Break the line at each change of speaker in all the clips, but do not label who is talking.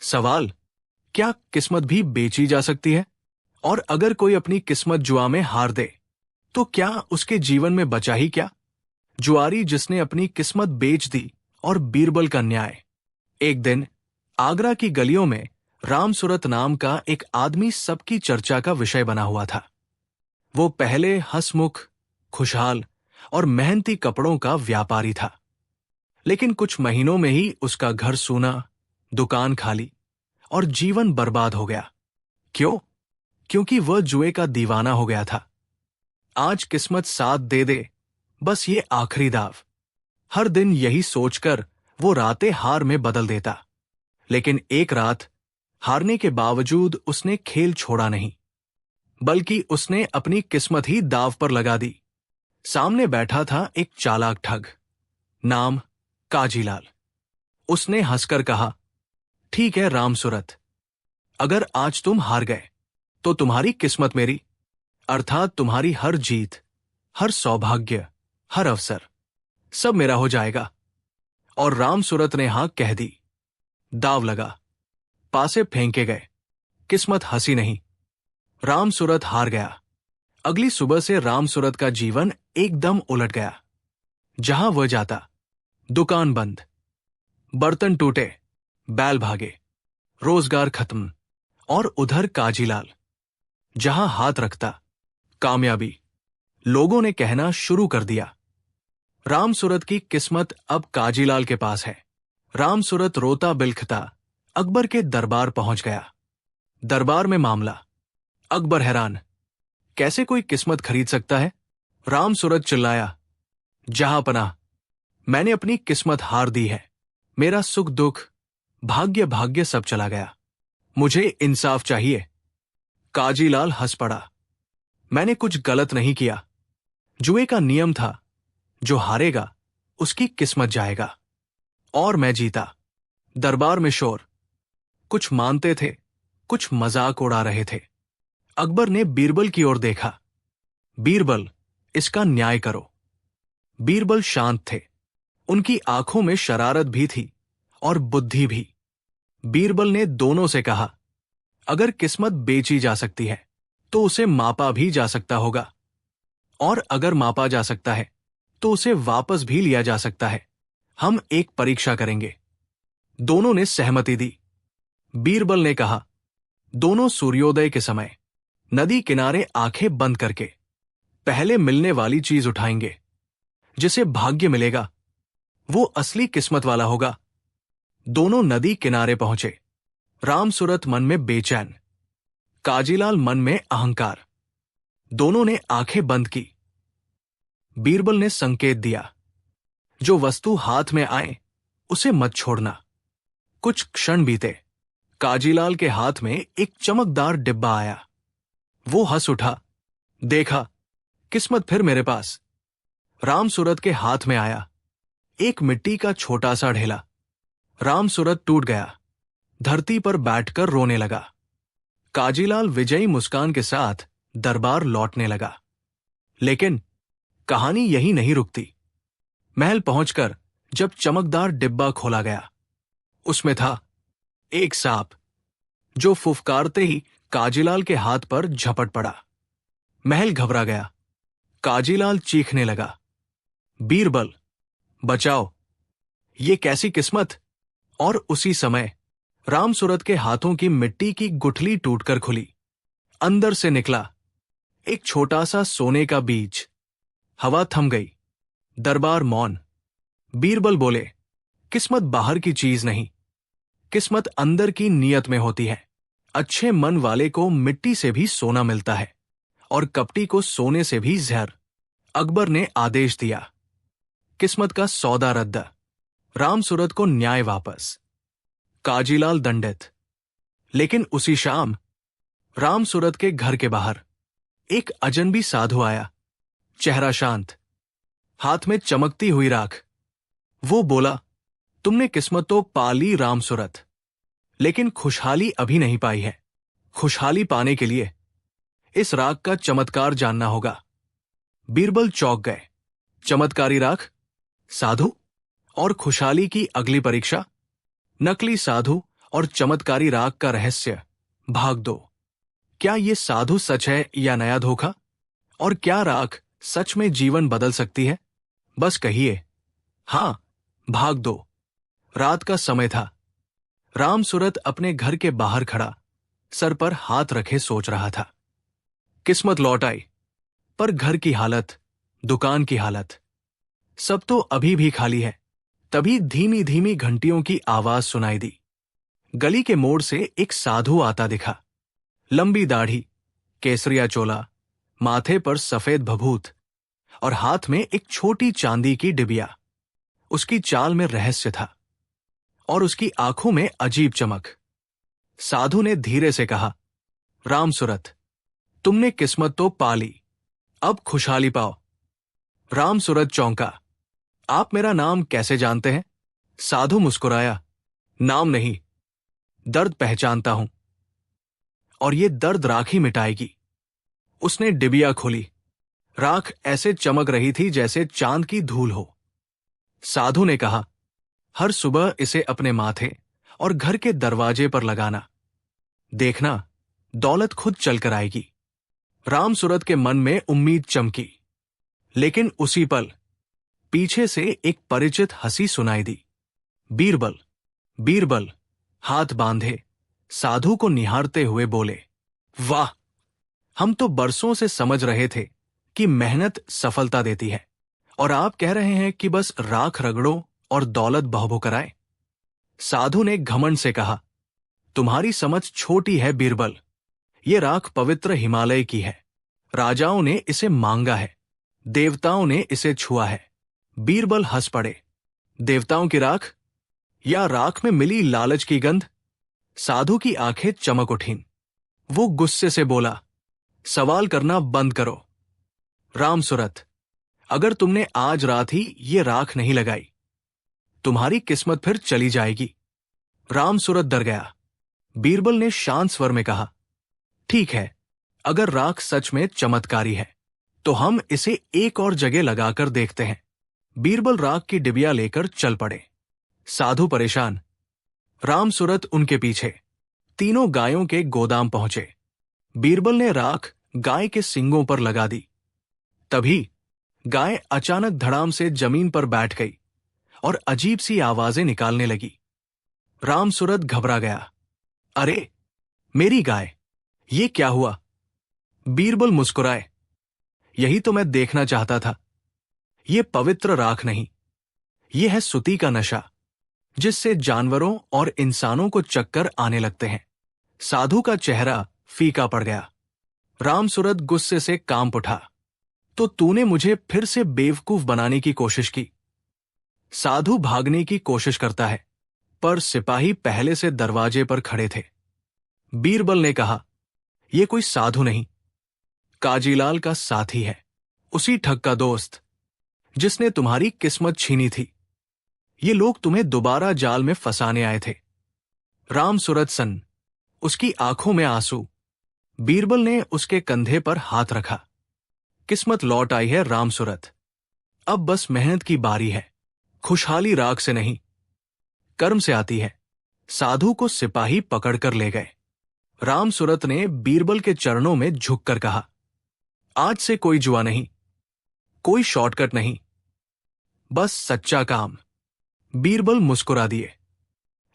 सवाल, क्या किस्मत भी बेची जा सकती है? और अगर कोई अपनी किस्मत जुआ में हार दे, तो क्या उसके जीवन में बचा ही क्या? जुआरी जिसने अपनी किस्मत बेच दी और बीरबल का न्याय। एक दिन आगरा की गलियों में रामसूरत नाम का एक आदमी सबकी चर्चा का विषय बना हुआ था। वो पहले हंसमुख, खुशहाल और मेहनती कपड़ों का व्यापारी था। लेकिन कुछ महीनों में ही उसका घर सूना, दुकान खाली और जीवन बर्बाद हो गया। क्यों? क्योंकि वह जुए का दीवाना हो गया था। आज किस्मत साथ दे दे, बस ये आखिरी दाव। हर दिन यही सोचकर वो रातें हार में बदल देता। लेकिन एक रात हारने के बावजूद उसने खेल छोड़ा नहीं, बल्कि उसने अपनी किस्मत ही दाव पर लगा दी। सामने बैठा था एक चालाक ठग, नाम काजीलाल। उसने हंसकर कहा, ठीक है रामसूरत, अगर आज तुम हार गए तो तुम्हारी किस्मत मेरी, अर्थात तुम्हारी हर जीत, हर सौभाग्य, हर अवसर, सब मेरा हो जाएगा। और रामसूरत ने हां कह दी। दाव लगा, पासे फेंके गए, किस्मत हंसी नहीं, रामसूरत हार गया। अगली सुबह से रामसूरत का जीवन एकदम उलट गया। जहां वह जाता, दुकान बंद, बर्तन टूटे, बैल भागे, रोजगार खत्म। और उधर काजीलाल, जहां हाथ रखता, कामयाबी। लोगों ने कहना शुरू कर दिया, रामसूरत की किस्मत अब काजीलाल के पास है। रामसूरत रोता बिलखता अकबर के दरबार पहुंच गया। दरबार में मामला। अकबर हैरान, कैसे कोई किस्मत खरीद सकता है? रामसूरत चिल्लाया, जहां पनाह, मैंने अपनी किस्मत हार दी है। मेरा सुख दुख, भाग्य भाग्य सब चला गया। मुझे इंसाफ चाहिए। काजीलाल हंस पड़ा, मैंने कुछ गलत नहीं किया। जुए का नियम था, जो हारेगा उसकी किस्मत जाएगा। और मैं जीता। दरबार में शोर, कुछ मानते थे, कुछ मजाक उड़ा रहे थे। अकबर ने बीरबल की ओर देखा। बीरबल, इसका न्याय करो। बीरबल शांत थे। उनकी आंखों में शरारत भी थी और बुद्धि भी। बीरबल ने दोनों से कहा, अगर किस्मत बेची जा सकती है तो उसे मापा भी जा सकता होगा, और अगर मापा जा सकता है तो उसे वापस भी लिया जा सकता है। हम एक परीक्षा करेंगे। दोनों ने सहमति दी। बीरबल ने कहा, दोनों सूर्योदय के समय नदी किनारे आंखें बंद करके पहले मिलने वाली चीज उठाएंगे। जिसे भाग्य मिलेगा वो असली किस्मत वाला होगा। दोनों नदी किनारे पहुंचे। रामसूरत मन में बेचैन, काजीलाल मन में अहंकार। दोनों ने आंखें बंद की। बीरबल ने संकेत दिया, जो वस्तु हाथ में आए उसे मत छोड़ना। कुछ क्षण बीते। काजीलाल के हाथ में एक चमकदार डिब्बा आया। वो हंस उठा, देखा, किस्मत फिर मेरे पास। रामसूरत के हाथ में आया एक मिट्टी का छोटा सा ढेला। रामसूरत टूट गया, धरती पर बैठकर रोने लगा। काजीलाल विजयी मुस्कान के साथ दरबार लौटने लगा। लेकिन कहानी यही नहीं रुकती। महल पहुंचकर जब चमकदार डिब्बा खोला गया, उसमें था एक सांप, जो फुफकारते ही काजीलाल के हाथ पर झपट पड़ा। महल घबरा गया। काजीलाल चीखने लगा, बीरबल, बचाओ, ये कैसी किस्मत? और उसी समय रामसूरत के हाथों की मिट्टी की गुठली टूटकर खुली। अंदर से निकला एक छोटा सा सोने का बीज। हवा थम गई। दरबार मौन। बीरबल बोले, किस्मत बाहर की चीज नहीं, किस्मत अंदर की नीयत में होती है। अच्छे मन वाले को मिट्टी से भी सोना मिलता है, और कपटी को सोने से भी जहर। अकबर ने आदेश दिया, किस्मत का सौदा रद्द, रामसूरत को न्याय वापस। काजीलाल दंडित। लेकिन उसी शाम रामसूरत के घर के बाहर एक अजनबी साधु आया। चेहरा शांत, हाथ में चमकती हुई राख। वो बोला, तुमने किस्मत तो पा ली रामसूरत, लेकिन खुशहाली अभी नहीं पाई है। खुशहाली पाने के लिए इस राख का चमत्कार जानना होगा। बीरबल चौंक गए। चमत्कारी राख, साधु, और खुशहाली की अगली परीक्षा। नकली साधु और चमत्कारी राख का रहस्य। भाग 2। क्या ये साधु सच है या नया धोखा? और क्या राख सच में जीवन बदल सकती है? बस कहिए हाँ। भाग 2। रात का समय था। राम सूरत अपने घर के बाहर खड़ा, सर पर हाथ रखे सोच रहा था। किस्मत लौट आई, पर घर की हालत, दुकान की हालत, सब तो अभी भी खाली है। तभी धीमी धीमी घंटियों की आवाज सुनाई दी। गली के मोड़ से एक साधु आता दिखा। लंबी दाढ़ी, केसरिया चोला, माथे पर सफेद भभूत और हाथ में एक छोटी चांदी की डिबिया। उसकी चाल में रहस्य था और उसकी आंखों में अजीब चमक। साधु ने धीरे से कहा, राम सूरत, तुमने किस्मत तो पा ली, अब खुशहाली पाओ। राम सूरत चौंका। आप मेरा नाम कैसे जानते हैं? साधु मुस्कुराया। नाम नहीं, दर्द पहचानता हूं, और ये दर्द राख ही मिटाएगी। उसने डिबिया खोली। राख ऐसे चमक रही थी जैसे चांद की धूल हो। साधु ने कहा, हर सुबह इसे अपने माथे और घर के दरवाजे पर लगाना। देखना, दौलत खुद चलकर आएगी। राम सूरत के मन में उम्मीद चमकी, लेकिन उसी पल पीछे से एक परिचित हंसी सुनाई दी। बीरबल, बीरबल हाथ बांधे साधु को निहारते हुए बोले, वाह, हम तो बरसों से समझ रहे थे कि मेहनत सफलता देती है, और आप कह रहे हैं कि बस राख रगड़ो और दौलत बहबो कराए। साधु ने घमंड से कहा, तुम्हारी समझ छोटी है बीरबल। ये राख पवित्र हिमालय की है। राजाओं ने इसे मांगा है, देवताओं ने इसे छुआ है। बीरबल हंस पड़े। देवताओं की राख या राख में मिली लालच की गंध? साधु की आंखें चमक उठीं। वो गुस्से से बोला, सवाल करना बंद करो। राम सूरत, अगर तुमने आज रात ही ये राख नहीं लगाई, तुम्हारी किस्मत फिर चली जाएगी। राम सूरत डर गया। बीरबल ने शांत स्वर में कहा, ठीक है, अगर राख सच में चमत्कारी है तो हम इसे एक और जगह लगाकर देखते हैं। बीरबल राख की डिबिया लेकर चल पड़े। साधु परेशान, राम सूरत उनके पीछे। तीनों गायों के गोदाम पहुंचे। बीरबल ने राख गाय के सींगों पर लगा दी। तभी गाय अचानक धड़ाम से जमीन पर बैठ गई और अजीब सी आवाजें निकालने लगी। राम सूरत घबरा गया। अरे, मेरी गाय, ये क्या हुआ? बीरबल मुस्कुराए, यही तो मैं देखना चाहता था। ये पवित्र राख नहीं, ये है सुती का नशा, जिससे जानवरों और इंसानों को चक्कर आने लगते हैं। साधु का चेहरा फीका पड़ गया। राम सूरत गुस्से से कांप उठा, तो तूने मुझे फिर से बेवकूफ बनाने की कोशिश की। साधु भागने की कोशिश करता है, पर सिपाही पहले से दरवाजे पर खड़े थे। बीरबल ने कहा, यह कोई साधु नहीं, काजीलाल का साथी है, उसी ठग का दोस्त जिसने तुम्हारी किस्मत छीनी थी। ये लोग तुम्हें दोबारा जाल में फंसाने आए थे। राम सूरत सन्न, उसकी आंखों में आंसू। बीरबल ने उसके कंधे पर हाथ रखा। किस्मत लौट आई है राम सूरत, अब बस मेहनत की बारी है। खुशहाली राख से नहीं, कर्म से आती है। साधु को सिपाही पकड़कर ले गए। राम सूरत ने बीरबल के चरणों में झुककर कहा, आज से कोई जुआ नहीं, कोई शॉर्टकट नहीं, बस सच्चा काम। बीरबल मुस्कुरा दिए।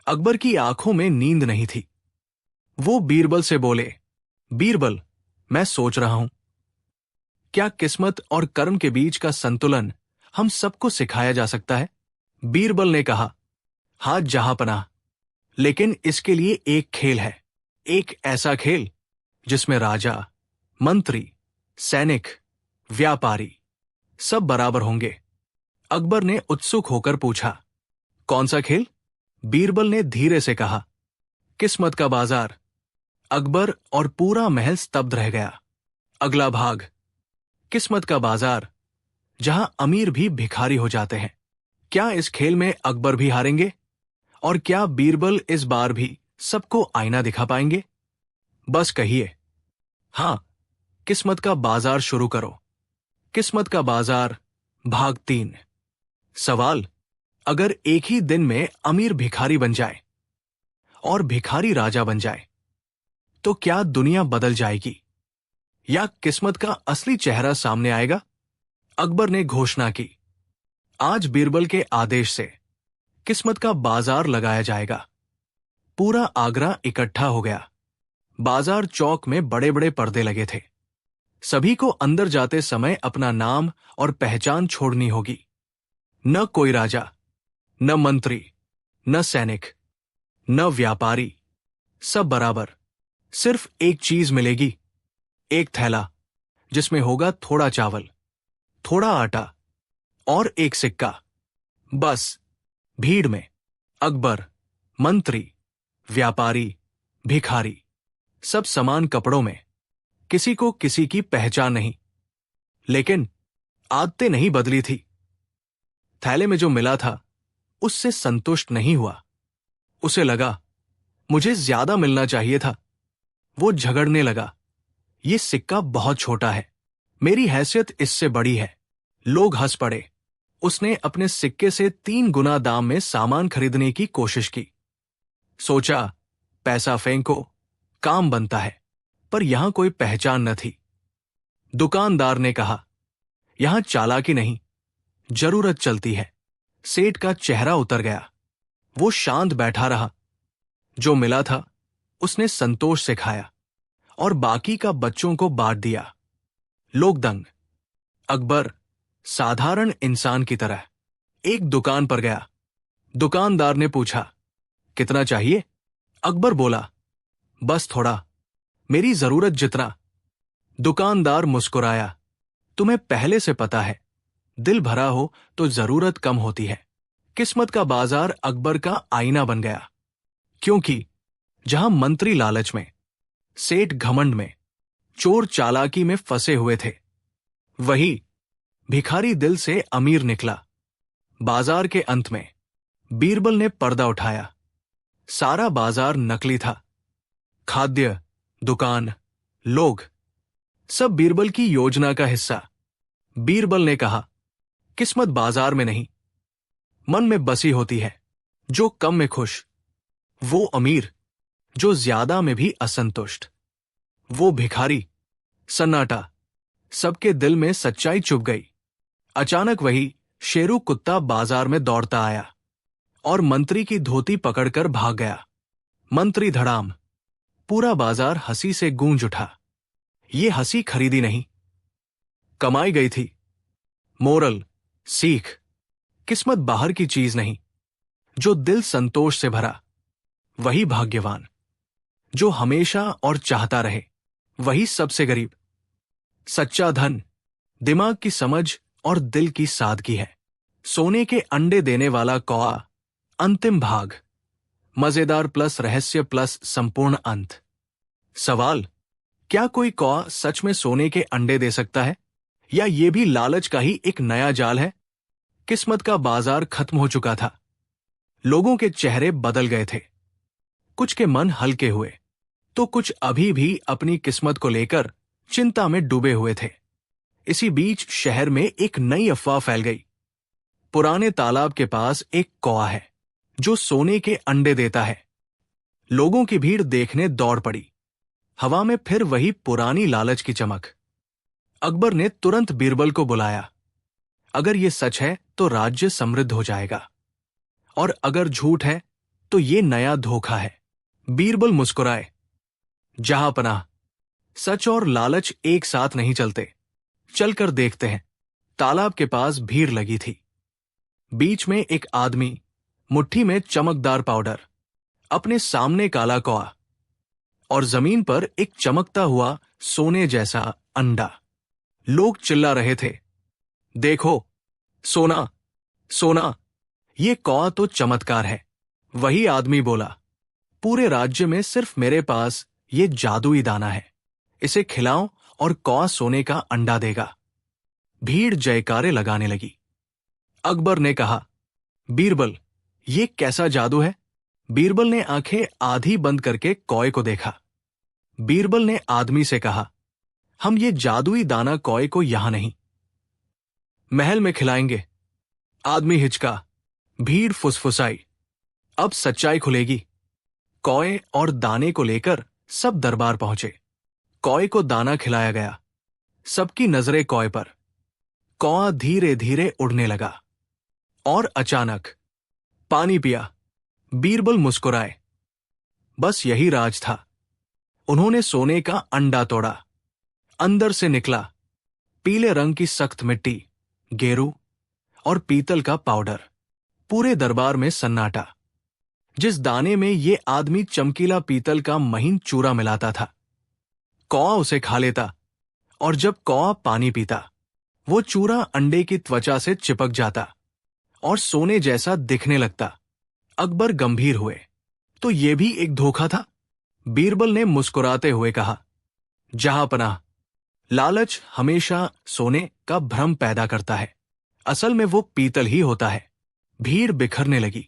अकबर की आंखों में नींद नहीं थी। वो बीरबल से बोले, बीरबल, मैं सोच रहा हूं, क्या किस्मत और कर्म के बीच का संतुलन हम सबको सिखाया जा सकता है? बीरबल ने कहा, हाथ जहां पनाह, लेकिन इसके लिए एक खेल है, एक ऐसा खेल जिसमें राजा, मंत्री, सैनिक, व्यापारी सब बराबर होंगे। अकबर ने उत्सुक होकर पूछा, कौन सा खेल? बीरबल ने धीरे से कहा, किस्मत का बाजार। अकबर और पूरा महल स्तब्ध रह गया। अगला भाग, किस्मत का बाजार, जहां अमीर भी भिखारी हो जाते हैं। क्या इस खेल में अकबर भी हारेंगे? और क्या बीरबल इस बार भी सबको आईना दिखा पाएंगे? बस कहिए हां, किस्मत का बाजार शुरू करो। किस्मत का बाजार भाग 3। सवाल, अगर एक ही दिन में अमीर भिखारी बन जाए और भिखारी राजा बन जाए तो क्या दुनिया बदल जाएगी या किस्मत का असली चेहरा सामने आएगा? अकबर ने घोषणा की, आज बीरबल के आदेश से किस्मत का बाजार लगाया जाएगा। पूरा आगरा इकट्ठा हो गया। बाजार चौक में बड़े बड़े पर्दे लगे थे। सभी को अंदर जाते समय अपना नाम और पहचान छोड़नी होगी। न कोई राजा, न मंत्री, न सैनिक, न व्यापारी, सब बराबर। सिर्फ एक चीज मिलेगी, एक थैला जिसमें होगा थोड़ा चावल, थोड़ा आटा और एक सिक्का। बस। भीड़ में अकबर, मंत्री, व्यापारी, भिखारी, सब समान कपड़ों में। किसी को किसी की पहचान नहीं। लेकिन आदतें नहीं बदली थी। थैले में जो मिला था उससे संतुष्ट नहीं हुआ। उसे लगा मुझे ज्यादा मिलना चाहिए था। वो झगड़ने लगा, ये सिक्का बहुत छोटा है, मेरी हैसियत इससे बड़ी है। लोग हंस पड़े। उसने अपने सिक्के से 3 गुना दाम में सामान खरीदने की कोशिश की। सोचा, पैसा फेंको, काम बनता है। पर यहां कोई पहचान न थी। दुकानदार ने कहा, यहां चालाकी नहीं, जरूरत चलती है। सेठ का चेहरा उतर गया। वो शांत बैठा रहा। जो मिला था उसने संतोष से खाया और बाकी का बच्चों को बांट दिया। लोग दंग। अकबर साधारण इंसान की तरह एक दुकान पर गया। दुकानदार ने पूछा, कितना चाहिए? अकबर बोला, बस थोड़ा, मेरी जरूरत जितना। दुकानदार मुस्कुराया, तुम्हें पहले से पता है, दिल भरा हो तो जरूरत कम होती है। किस्मत का बाजार अकबर का आईना बन गया। क्योंकि जहां मंत्री लालच में, सेठ घमंड में, चोर चालाकी में फंसे हुए थे, वही भिखारी दिल से अमीर निकला। बाजार के अंत में बीरबल ने पर्दा उठाया। सारा बाजार नकली था। खाद्य, दुकान, लोग, सब बीरबल की योजना का हिस्सा। बीरबल ने कहा, किस्मत बाजार में नहीं, मन में बसी होती है। जो कम में खुश, वो अमीर, जो ज्यादा में भी असंतुष्ट, वो भिखारी। सन्नाटा। सबके दिल में सच्चाई चुभ गई। अचानक वही शेरू कुत्ता बाजार में दौड़ता आया और मंत्री की धोती पकड़कर भाग गया। मंत्री धड़ाम। पूरा बाजार हंसी से गूंज उठा। ये हंसी खरीदी नहीं, कमाई गई थी। मोरल, सीख, किस्मत बाहर की चीज नहीं। जो दिल संतोष से भरा, वही भाग्यवान। जो हमेशा और चाहता रहे, वही सबसे गरीब। सच्चा धन दिमाग की समझ और दिल की सादगी है। सोने के अंडे देने वाला कौआ। अंतिम भाग। मजेदार प्लस रहस्य प्लस संपूर्ण अंत। सवाल, क्या कोई कौआ सच में सोने के अंडे दे सकता है, या ये भी लालच का ही एक नया जाल है? किस्मत का बाजार खत्म हो चुका था। लोगों के चेहरे बदल गए थे। कुछ के मन हल्के हुए, तो कुछ अभी भी अपनी किस्मत को लेकर चिंता में डूबे हुए थे। इसी बीच शहर में एक नई अफवाह फैल गई। पुराने तालाब के पास एक कौआ है जो सोने के अंडे देता है। लोगों की भीड़ देखने दौड़ पड़ी। हवा में फिर वही पुरानी लालच की चमक। अकबर ने तुरंत बीरबल को बुलाया। अगर ये सच है तो राज्य समृद्ध हो जाएगा, और अगर झूठ है तो ये नया धोखा है। बीरबल मुस्कुराए। जहां पनाह, सच और लालच एक साथ नहीं चलते। चलकर देखते हैं। तालाब के पास भीड़ लगी थी। बीच में एक आदमी, मुट्ठी में चमकदार पाउडर, अपने सामने काला कौआ, और जमीन पर एक चमकता हुआ सोने जैसा अंडा। लोग चिल्ला रहे थे, देखो, सोना, सोना, ये कौआ तो चमत्कार है। वही आदमी बोला, पूरे राज्य में सिर्फ मेरे पास ये जादुई दाना है। इसे खिलाओ और कौआ सोने का अंडा देगा। भीड़ जयकारे लगाने लगी। अकबर ने कहा, बीरबल, ये कैसा जादू है? बीरबल ने आंखें आधी बंद करके कौए को देखा। बीरबल ने आदमी से कहा, हम ये जादुई दाना कौए को यहां नहीं, महल में खिलाएंगे। आदमी हिचका। भीड़ फुसफुसाई। अब सच्चाई खुलेगी। कौए और दाने को लेकर सब दरबार पहुंचे। कौए को दाना खिलाया गया। सबकी नजरें कौए पर। कौआ धीरे धीरे उड़ने लगा और अचानक पानी पिया। बीरबल मुस्कुराए। बस यही राज था। उन्होंने सोने का अंडा तोड़ा। अंदर से निकला पीले रंग की सख्त मिट्टी, गेरू और पीतल का पाउडर। पूरे दरबार में सन्नाटा। जिस दाने में ये आदमी चमकीला पीतल का महीन चूरा मिलाता था, कौआ उसे खा लेता, और जब कौआ पानी पीता, वो चूरा अंडे की त्वचा से चिपक जाता और सोने जैसा दिखने लगता। अकबर गंभीर हुए। तो ये भी एक धोखा था? बीरबल ने मुस्कुराते हुए कहा, जहांपनाह, लालच हमेशा सोने का भ्रम पैदा करता है। असल में वो पीतल ही होता है। भीड़ बिखरने लगी।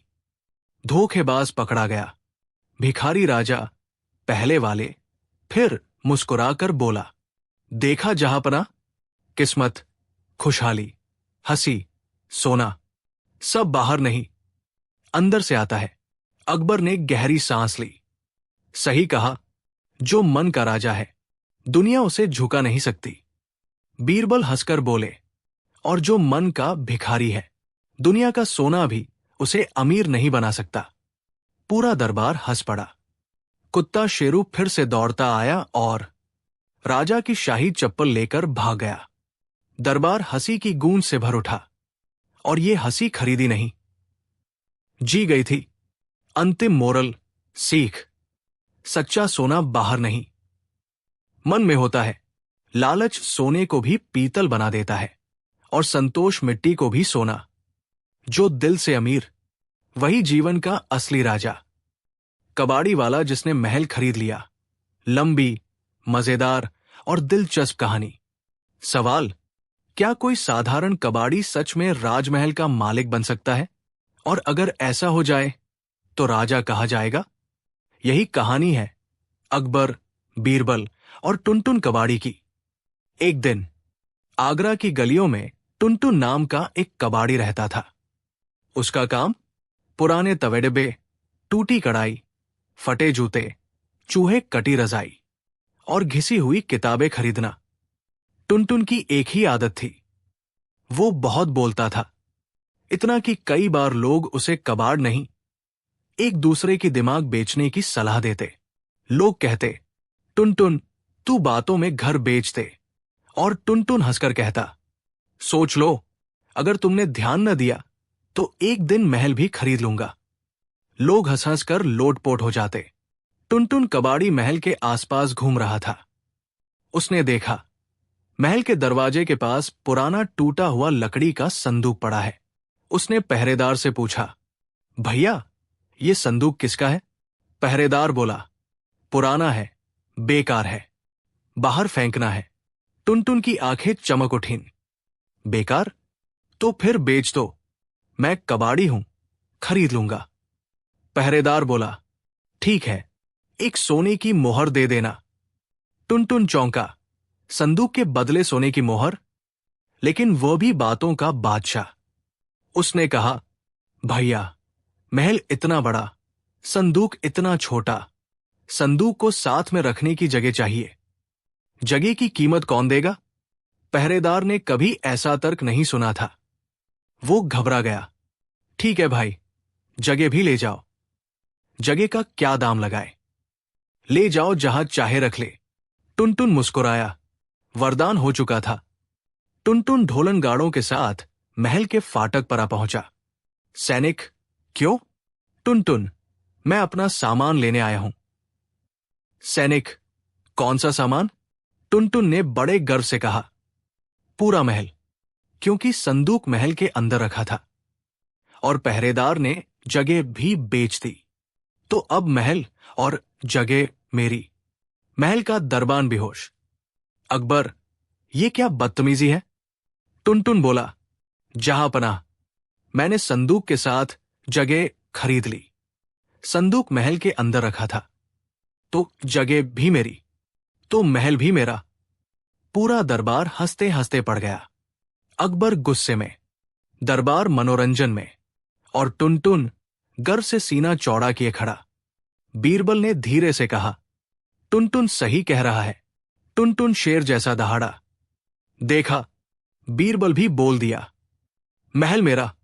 धोखेबाज पकड़ा गया। भिखारी राजा पहले वाले फिर मुस्कुराकर बोला, देखा जहांपनाह, किस्मत, खुशहाली, हंसी, सोना सब बाहर नहीं, अंदर से आता है। अकबर ने गहरी सांस ली। सही कहा, जो मन का राजा है, दुनिया उसे झुका नहीं सकती। बीरबल हंसकर बोले, और जो मन का भिखारी है, दुनिया का सोना भी उसे अमीर नहीं बना सकता। पूरा दरबार हंस पड़ा। कुत्ता शेरू फिर से दौड़ता आया और राजा की शाही चप्पल लेकर भाग गया। दरबार हंसी की गूंज से भर उठा, और ये हंसी खरीदी नहीं, जी गई थी। अंतिम मोरल सीख, सच्चा सोना बाहर नहीं, मन में होता है। लालच सोने को भी पीतल बना देता है, और संतोष मिट्टी को भी सोना। जो दिल से अमीर, वही जीवन का असली राजा। कबाड़ी वाला जिसने महल खरीद लिया। लंबी, मजेदार और दिलचस्प कहानी। सवाल, क्या कोई साधारण कबाड़ी सच में राजमहल का मालिक बन सकता है? और अगर ऐसा हो जाए तो राजा कहा जाएगा? यही कहानी है अकबर, बीरबल और टुनटुन कबाड़ी की। एक दिन आगरा की गलियों में टुनटुन नाम का एक कबाड़ी रहता था। उसका काम पुराने तवे डिब्बे, टूटी कढ़ाई, फटे जूते, चूहे कटी रजाई और घिसी हुई किताबें खरीदना। टुनटुन की एक ही आदत थी, वो बहुत बोलता था। इतना कि कई बार लोग उसे कबाड़ नहीं, एक दूसरे की दिमाग बेचने की सलाह देते। लोग कहते, टुनटुन तू बातों में घर बेच दे, और टुनटुन हंसकर कहता, सोच लो, अगर तुमने ध्यान न दिया तो एक दिन महल भी खरीद लूंगा। लोग हंस हंस कर लोटपोट हो जाते। टुनटुन कबाड़ी महल के आसपास घूम रहा था। उसने देखा, महल के दरवाजे के पास पुराना टूटा हुआ लकड़ी का संदूक पड़ा है। उसने पहरेदार से पूछा, भैया, ये संदूक किसका है? पहरेदार बोला, पुराना है, बेकार है, बाहर फेंकना है। टुनटुन की आंखें चमक उठीं। बेकार? तो फिर बेच दो, मैं कबाड़ी हूं, खरीद लूंगा। पहरेदार बोला, ठीक है, एक सोने की मोहर दे देना। टुनटुन चौंका, संदूक के बदले सोने की मोहर? लेकिन वह भी बातों का बादशाह। उसने कहा, भैया, महल इतना बड़ा, संदूक इतना छोटा, संदूक को साथ में रखने की जगह चाहिए। जगह की कीमत कौन देगा? पहरेदार ने कभी ऐसा तर्क नहीं सुना था। वो घबरा गया। ठीक है भाई, जगह भी ले जाओ। जगह का क्या दाम लगाए? ले जाओ, जहां चाहे रख ले। टुनटुन मुस्कुराया। वरदान हो चुका था। टुनटुन ढोलन गाड़ों के साथ महल के फाटक पर आ पहुंचा। सैनिक, क्यों? टुनटुन, मैं अपना सामान लेने आया हूं। सैनिक, कौन सा सामान? टुनटुन ने बड़े गर्व से कहा, पूरा महल, क्योंकि संदूक महल के अंदर रखा था और पहरेदार ने जगह भी बेच दी। तो अब महल और जगह मेरी। महल का दरबान बेहोश। अकबर, ये क्या बदतमीजी है? टुनटुन बोला, जहांपनाह, मैंने संदूक के साथ जगह खरीद ली। संदूक महल के अंदर रखा था, तो जगह भी मेरी, तो महल भी मेरा। पूरा दरबार हंसते हंसते पड़ गया। अकबर गुस्से में, दरबार मनोरंजन में, और टुनटुन गर्व से सीना चौड़ा किए खड़ा। बीरबल ने धीरे से कहा, टुनटुन सही कह रहा है। टुनटुन शेर जैसा दहाड़ा। देखा, बीरबल भी बोल दिया, महल मेरा,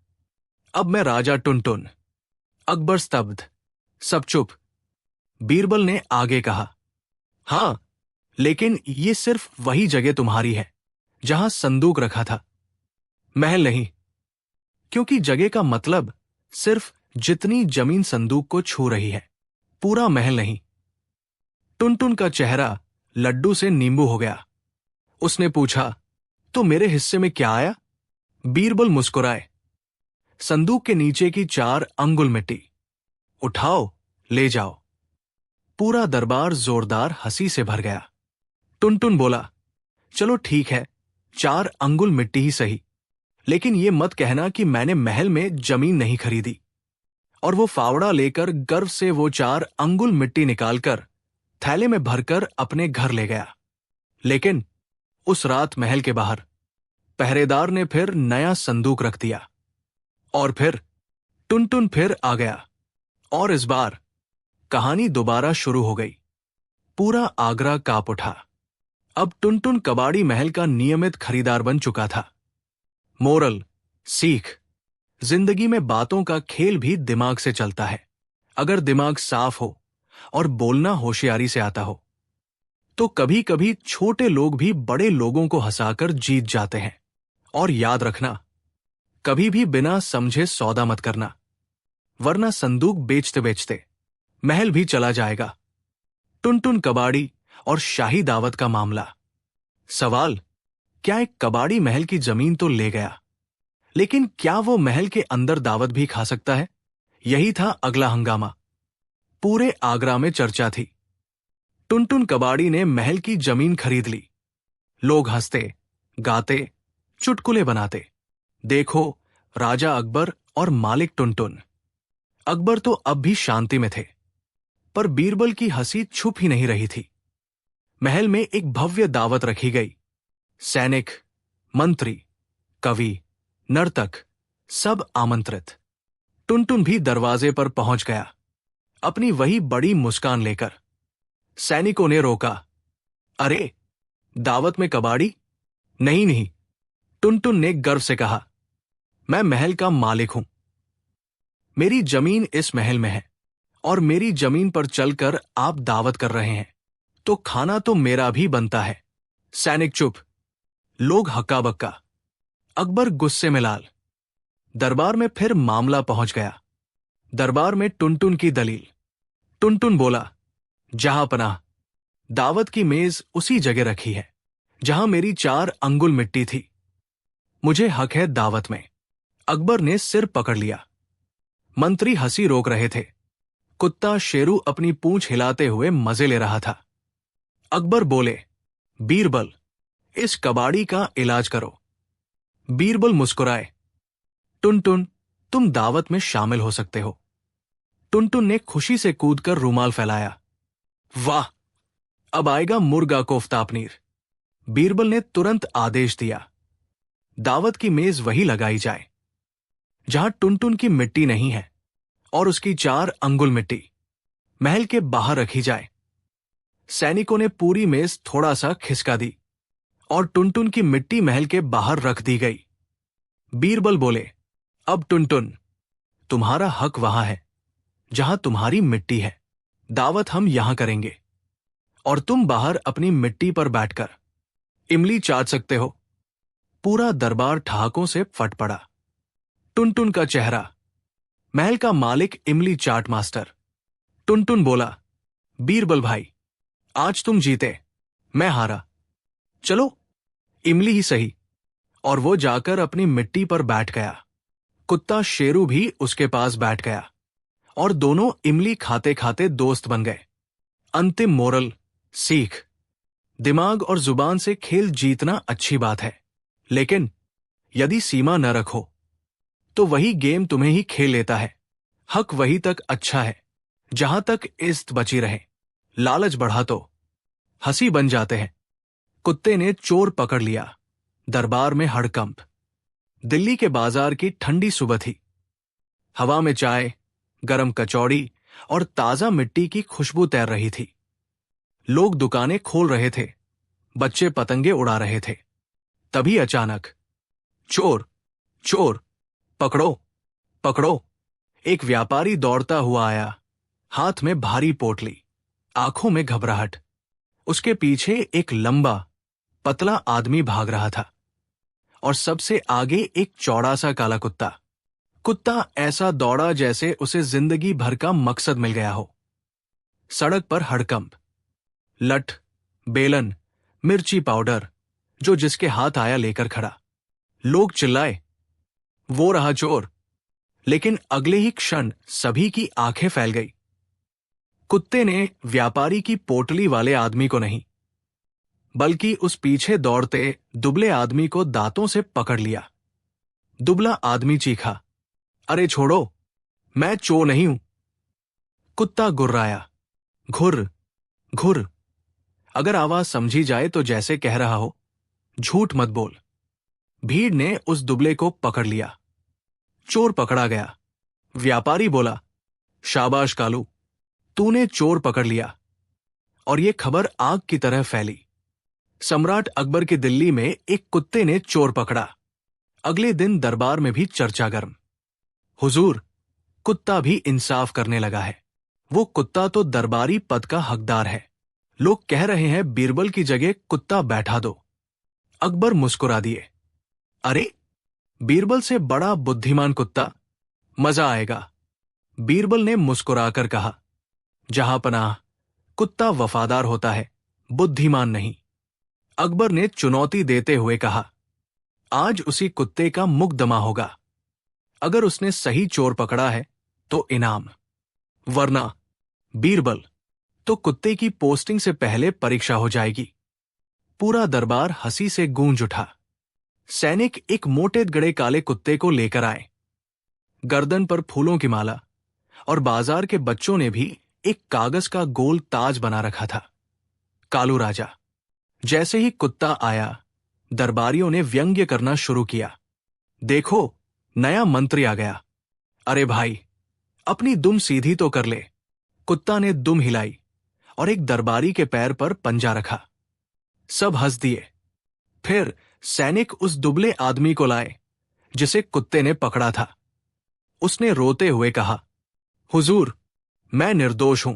अब मैं राजा टुनटुन। अकबर स्तब्ध, सब चुप। बीरबल ने आगे कहा, हां, लेकिन ये सिर्फ वही जगह तुम्हारी है जहां संदूक रखा था, महल नहीं। क्योंकि जगह का मतलब सिर्फ जितनी जमीन संदूक को छू रही है, पूरा महल नहीं। टुनटुन का चेहरा लड्डू से नींबू हो गया। उसने पूछा, तो मेरे हिस्से में क्या आया? बीरबल मुस्कुराए, संदूक के नीचे की 4 अंगुल मिट्टी। उठाओ, ले जाओ। पूरा दरबार जोरदार हंसी से भर गया। टुनटुन बोला, चलो ठीक है, 4 अंगुल मिट्टी ही सही, लेकिन ये मत कहना कि मैंने महल में जमीन नहीं खरीदी। और वो फावड़ा लेकर गर्व से वो 4 अंगुल मिट्टी निकालकर थैले में भरकर अपने घर ले गया। लेकिन उस रात महल के बाहर पहरेदार ने फिर नया संदूक रख दिया। और फिर टुनटुन फिर आ गया, और इस बार कहानी दोबारा शुरू हो गई। पूरा आगरा कांप उठा। अब टुनटुन कबाड़ी महल का नियमित खरीदार बन चुका था। मोरल, सीख, जिंदगी में बातों का खेल भी दिमाग से चलता है। अगर दिमाग साफ हो और बोलना होशियारी से आता हो, तो कभी कभी छोटे लोग भी बड़े लोगों को हंसाकर जीत जाते हैं। और याद रखना, कभी भी बिना समझे सौदा मत करना, वरना संदूक बेचते बेचते महल भी चला जाएगा। टुनटुन कबाड़ी और शाही दावत का मामला। सवाल, क्या एक कबाड़ी महल की जमीन तो ले गया, लेकिन क्या वो महल के अंदर दावत भी खा सकता है? यही था अगला हंगामा। पूरे आगरा में चर्चा थी। टुनटुन कबाड़ी ने महल की जमीन खरीद ली। लोग हंसते, गाते, चुटकुले बनाते, देखो राजा अकबर और मालिक टुनटुन। अकबर तो अब भी शांति में थे, पर बीरबल की हंसी छुप ही नहीं रही थी। महल में एक भव्य दावत रखी गई। सैनिक, मंत्री, कवि, नर्तक, सब आमंत्रित। टुनटुन भी दरवाजे पर पहुंच गया, अपनी वही बड़ी मुस्कान लेकर। सैनिकों ने रोका, अरे, दावत में कबाड़ी? नहीं नहीं, टुनटुन ने गर्व से कहा, मैं महल का मालिक हूं। मेरी जमीन इस महल में है, और मेरी जमीन पर चलकर आप दावत कर रहे हैं, तो खाना तो मेरा भी बनता है। सैनिक चुप। लोग हक्का बक्का। अकबर गुस्से में लाल। दरबार में फिर मामला पहुंच गया। दरबार में टुनटुन की दलील। टुनटुन बोला, जहांपनाह, दावत की मेज उसी जगह रखी है जहां मेरी 4 अंगुल मिट्टी थी। मुझे हक है दावत में। अकबर ने सिर पकड़ लिया। मंत्री हंसी रोक रहे थे। कुत्ता शेरू अपनी पूंछ हिलाते हुए मजे ले रहा था। अकबर बोले, बीरबल, इस कबाड़ी का इलाज करो। बीरबल मुस्कुराए, टुनटुन, तुम दावत में शामिल हो सकते हो। टुनटुन ने खुशी से कूदकर रुमाल फैलाया। वाह, अब आएगा मुर्गा कोफ्ता पनीर। बीरबल ने तुरंत आदेश दिया, दावत की मेज वही लगाई जाए जहां टुनटुन की मिट्टी नहीं है, और उसकी 4 अंगुल मिट्टी महल के बाहर रखी जाए। सैनिकों ने पूरी मेज थोड़ा सा खिसका दी, और टुनटुन की मिट्टी महल के बाहर रख दी गई। बीरबल बोले, अब टुनटुन, तुम्हारा हक वहां है जहां तुम्हारी मिट्टी है। दावत हम यहां करेंगे, और तुम बाहर अपनी मिट्टी पर बैठकर इमली चाट सकते हो। पूरा दरबार ठहाकों से फट पड़ा। टुनटुन का चेहरा, महल का मालिक इमली चाट मास्टर। टुनटुन बोला, बीरबल भाई, आज तुम जीते, मैं हारा। चलो, इमली ही सही। और वो जाकर अपनी मिट्टी पर बैठ गया। कुत्ता शेरू भी उसके पास बैठ गया, और दोनों इमली खाते खाते दोस्त बन गए। अंतिम मोरल, सीख, दिमाग और जुबान से खेल जीतना अच्छी बात है, लेकिन यदि सीमा न रखो तो वही गेम तुम्हें ही खेल लेता है। हक वही तक अच्छा है जहां तक इज्जत बची रहे। लालच बढ़ा तो हंसी बन जाते हैं। कुत्ते ने चोर पकड़ लिया। दरबार में हड़कंप। दिल्ली के बाजार की ठंडी सुबह थी। हवा में चाय, गरम कचौड़ी और ताजा मिट्टी की खुशबू तैर रही थी। लोग दुकानें खोल रहे थे, बच्चे पतंगे उड़ा रहे थे। तभी अचानक, चोर, चोर, पकड़ो, पकड़ो! एक व्यापारी दौड़ता हुआ आया, हाथ में भारी पोटली, आंखों में घबराहट। उसके पीछे एक लंबा, पतला आदमी भाग रहा था और सबसे आगे एक चौड़ा सा काला कुत्ता। कुत्ता ऐसा दौड़ा जैसे उसे जिंदगी भर का मकसद मिल गया हो। सड़क पर हड़कंप, लठ, बेलन, मिर्ची पाउडर, जो जिसके हाथ आया लेकर खड़ा। लोग चिल्लाए, वो रहा चोर। लेकिन अगले ही क्षण सभी की आंखें फैल गई। कुत्ते ने व्यापारी की पोटली वाले आदमी को नहीं, बल्कि उस पीछे दौड़ते दुबले आदमी को दांतों से पकड़ लिया। दुबला आदमी चीखा, अरे छोड़ो, मैं चोर नहीं हूं। कुत्ता गुर्राया, घुर, घुर। अगर आवाज समझी जाए तो जैसे कह रहा हो, झूठ मत बोल। भीड़ ने उस दुबले को पकड़ लिया। चोर पकड़ा गया। व्यापारी बोला, शाबाश कालू, तूने चोर पकड़ लिया। और ये खबर आग की तरह फैली। सम्राट अकबर की दिल्ली में एक कुत्ते ने चोर पकड़ा। अगले दिन दरबार में भी चर्चा गर्म। हुजूर, कुत्ता भी इंसाफ करने लगा है। वो कुत्ता तो दरबारी पद का हकदार है। लोग कह रहे हैं बीरबल की जगह कुत्ता बैठा दो। अकबर मुस्कुरा दिए, अरे, बीरबल से बड़ा बुद्धिमान कुत्ता, मजा आएगा। बीरबल ने मुस्कुराकर कहा, जहांपनाह, कुत्ता वफादार होता है, बुद्धिमान नहीं। अकबर ने चुनौती देते हुए कहा, आज उसी कुत्ते का मुकदमा होगा। अगर उसने सही चोर पकड़ा है तो इनाम, वरना बीरबल, तो कुत्ते की पोस्टिंग से पहले परीक्षा हो जाएगी। पूरा दरबार हंसी से गूंज उठा। सैनिक एक मोटे गड़े काले कुत्ते को लेकर आए। गर्दन पर फूलों की माला, और बाजार के बच्चों ने भी एक कागज का गोल ताज बना रखा था। कालू राजा। जैसे ही कुत्ता आया, दरबारियों ने व्यंग्य करना शुरू किया, देखो, नया मंत्री आ गया। अरे भाई, अपनी दुम सीधी तो कर ले। कुत्ता ने दुम हिलाई और एक दरबारी के पैर पर पंजा रखा। सब हंस दिए। फिर सैनिक उस दुबले आदमी को लाए जिसे कुत्ते ने पकड़ा था। उसने रोते हुए कहा, हुजूर, मैं निर्दोष हूं।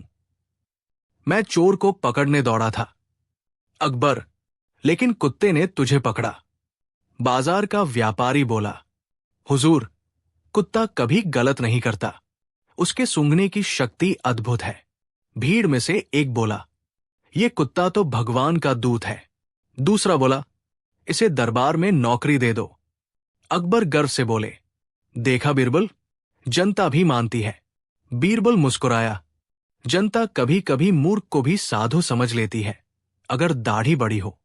मैं चोर को पकड़ने दौड़ा था। अकबर, लेकिन कुत्ते ने तुझे पकड़ा। बाजार का व्यापारी बोला, हुजूर, कुत्ता कभी गलत नहीं करता। उसके सूंघने की शक्ति अद्भुत है। भीड़ में से एक बोला, यह कुत्ता तो भगवान का दूत है। दूसरा बोला, इसे दरबार में नौकरी दे दो। अकबर गर्व से बोले, देखा बीरबल, जनता भी मानती है। बीरबल मुस्कुराया, जनता कभी कभी मूर्ख को भी साधु समझ लेती है, अगर दाढ़ी बड़ी हो।